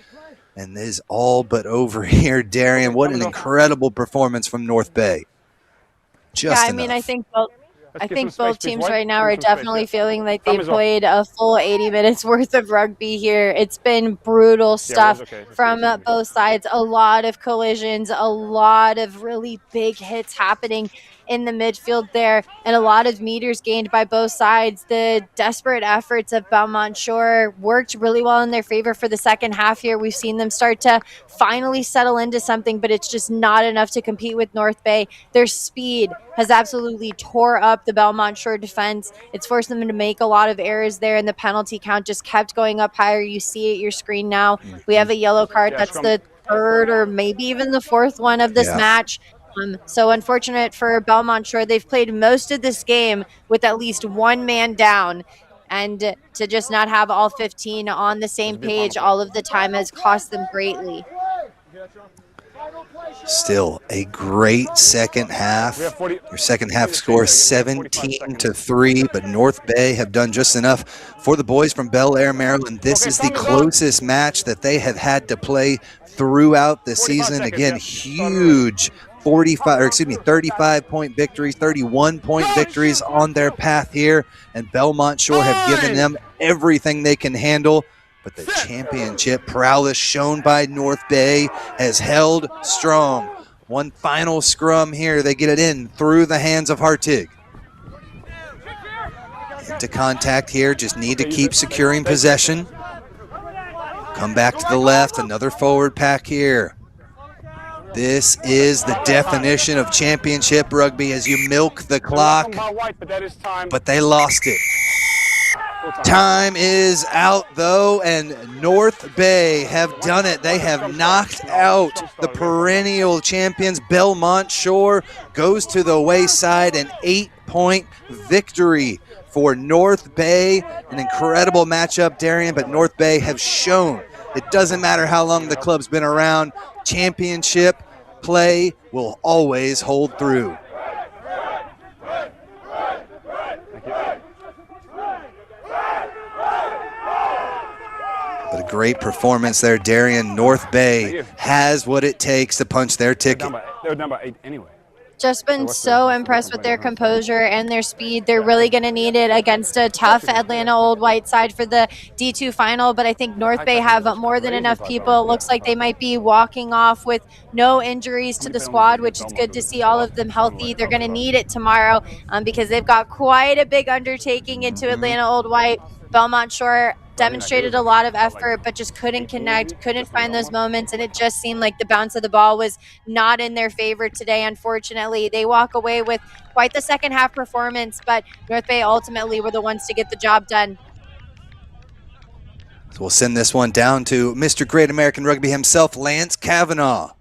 and this is all but over here. Darian, what an incredible performance from North Bay. I mean, I think both teams right now are definitely feeling like they played a full 80 minutes worth of rugby here. It's been brutal stuff from both sides. A lot of collisions, a lot of really big hits happening in the midfield there, and a lot of meters gained by both sides. The desperate efforts of Belmont Shore worked really well in their favor for the second half here. We've seen them start to finally settle into something, but it's just not enough to compete with North Bay. Their speed has absolutely tore up the Belmont Shore defense. It's forced them to make a lot of errors there, and the penalty count just kept going up higher. You see it at your screen now. We have a yellow card. That's the 3rd or maybe even the 4th one of this match. So unfortunate for Belmont Shore. They've played most of this game with at least 1 man down, and to just not have all 15 on the same page all of the time has cost them greatly. Still a great second half. Your second half score 17-3, but North Bay have done just enough for the boys from Bel Air, Maryland. This is the closest match that they have had to play throughout the season. Again, huge 35-point victories, 31-point victories on their path here, and Belmont Shore have given them everything they can handle. But the championship prowess shown by North Bay has held strong. One final scrum here. They get it in through the hands of Hartig. Into contact here. Just need to keep securing possession. Come back to the left. Another forward pack here. This is the definition of championship rugby as you milk the clock. But they lost it. Time is out, though, and North Bay have done it. They have knocked out the perennial champions. Belmont Shore goes to the wayside, an 8-point victory for North Bay. An incredible matchup, Darian, but North Bay have shown it doesn't matter how long the club's been around. Championship play will always hold through. But a great performance there, Darian. North Bay has what it takes to punch their ticket. They're number 8 anyway. Just been so impressed with their composure and their speed. They're really going to need it against a tough Atlanta Old White side for the D2 final, but I think North Bay have more than enough people. It looks like they might be walking off with no injuries to the squad, which is good to see all of them healthy. They're going to need it tomorrow because they've got quite a big undertaking into Atlanta Old White. Belmont Shore demonstrated a lot of effort, but just couldn't connect, couldn't find those moments, and it just seemed like the bounce of the ball was not in their favor today, unfortunately. They walk away with quite the second half performance, but North Bay ultimately were the ones to get the job done. So we'll send this one down to Mr. Great American Rugby himself, Lance Kavanaugh.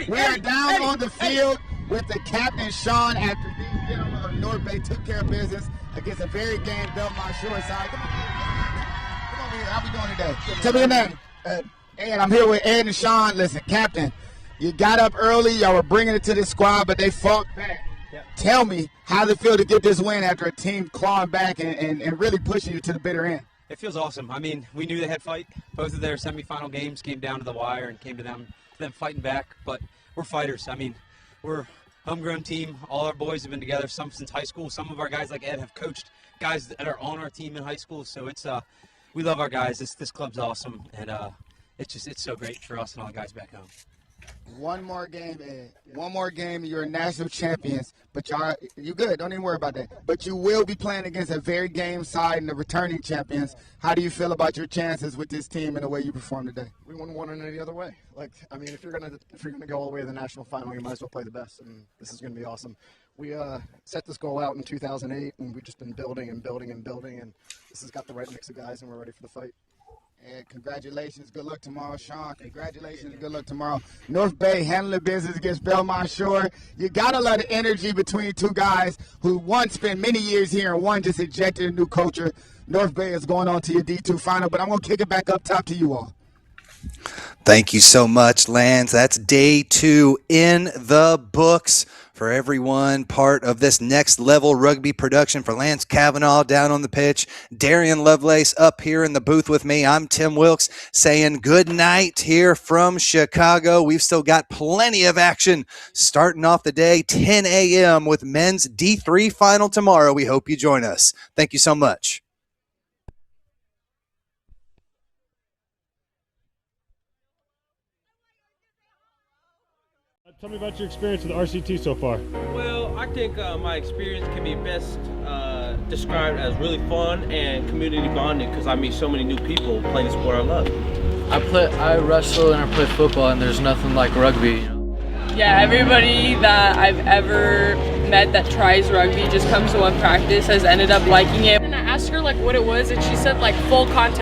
We are down on the field with the captain, Sean, after these gentlemen of North Bay took care of business against a very game Belmont Shore side. Come over here. How we doing today? Tell me your name. Ed. I'm here with Ed and Sean. Listen, captain, you got up early. Y'all were bringing it to this squad, but they fought back. Yeah. Tell me, how does it feel to get this win after a team clawing back and really pushing you to the bitter end? It feels awesome. I mean, we knew they had fight. Both of their semifinal games came down to the wire and came to them fighting back. But we're fighters. I mean, we're a homegrown team. All our boys have been together, some since high school. Some of our guys, like Ed, have coached guys that are on our team in high school. So it's we love our guys. This club's awesome, and it's so great for us and all the guys back home. One more game, Ed. One more game, you're national champions. But you good. Don't even worry about that. But you will be playing against a very game side and the returning champions. How do you feel about your chances with this team and the way you performed today? We wouldn't want it any other way. Like, I mean, if you're gonna go all the way to the national final, you might as well play the best, and this is gonna be awesome. We set this goal out in 2008, and we've just been building and building and building, and this has got the right mix of guys, and we're ready for the fight. And congratulations. Good luck tomorrow, Sean. Congratulations. Good luck tomorrow. North Bay handling business against Belmont Shore. You got to love the energy between two guys who one spent many years here and one just injected a new culture. North Bay is going on to your D2 final, but I'm going to kick it back up top to you all. Thank you so much, Lance. That's day 2 in the books for everyone part of this Next Level Rugby production. For Lance Cavanaugh down on the pitch, Darian Lovelace up here in the booth with me. I'm Tim Wilkes saying good night here from Chicago. We've still got plenty of action starting off the day, 10 a.m. with men's D3 final tomorrow. We hope you join us. Thank you so much. Tell me about your experience with the RCT so far. Well, I think my experience can be best described as really fun and community bonding because I meet so many new people playing the sport I love. I wrestle and I play football, and there's nothing like rugby. Yeah, everybody that I've ever met that tries rugby just comes to one practice has ended up liking it. And I asked her like what it was, and she said like full contact.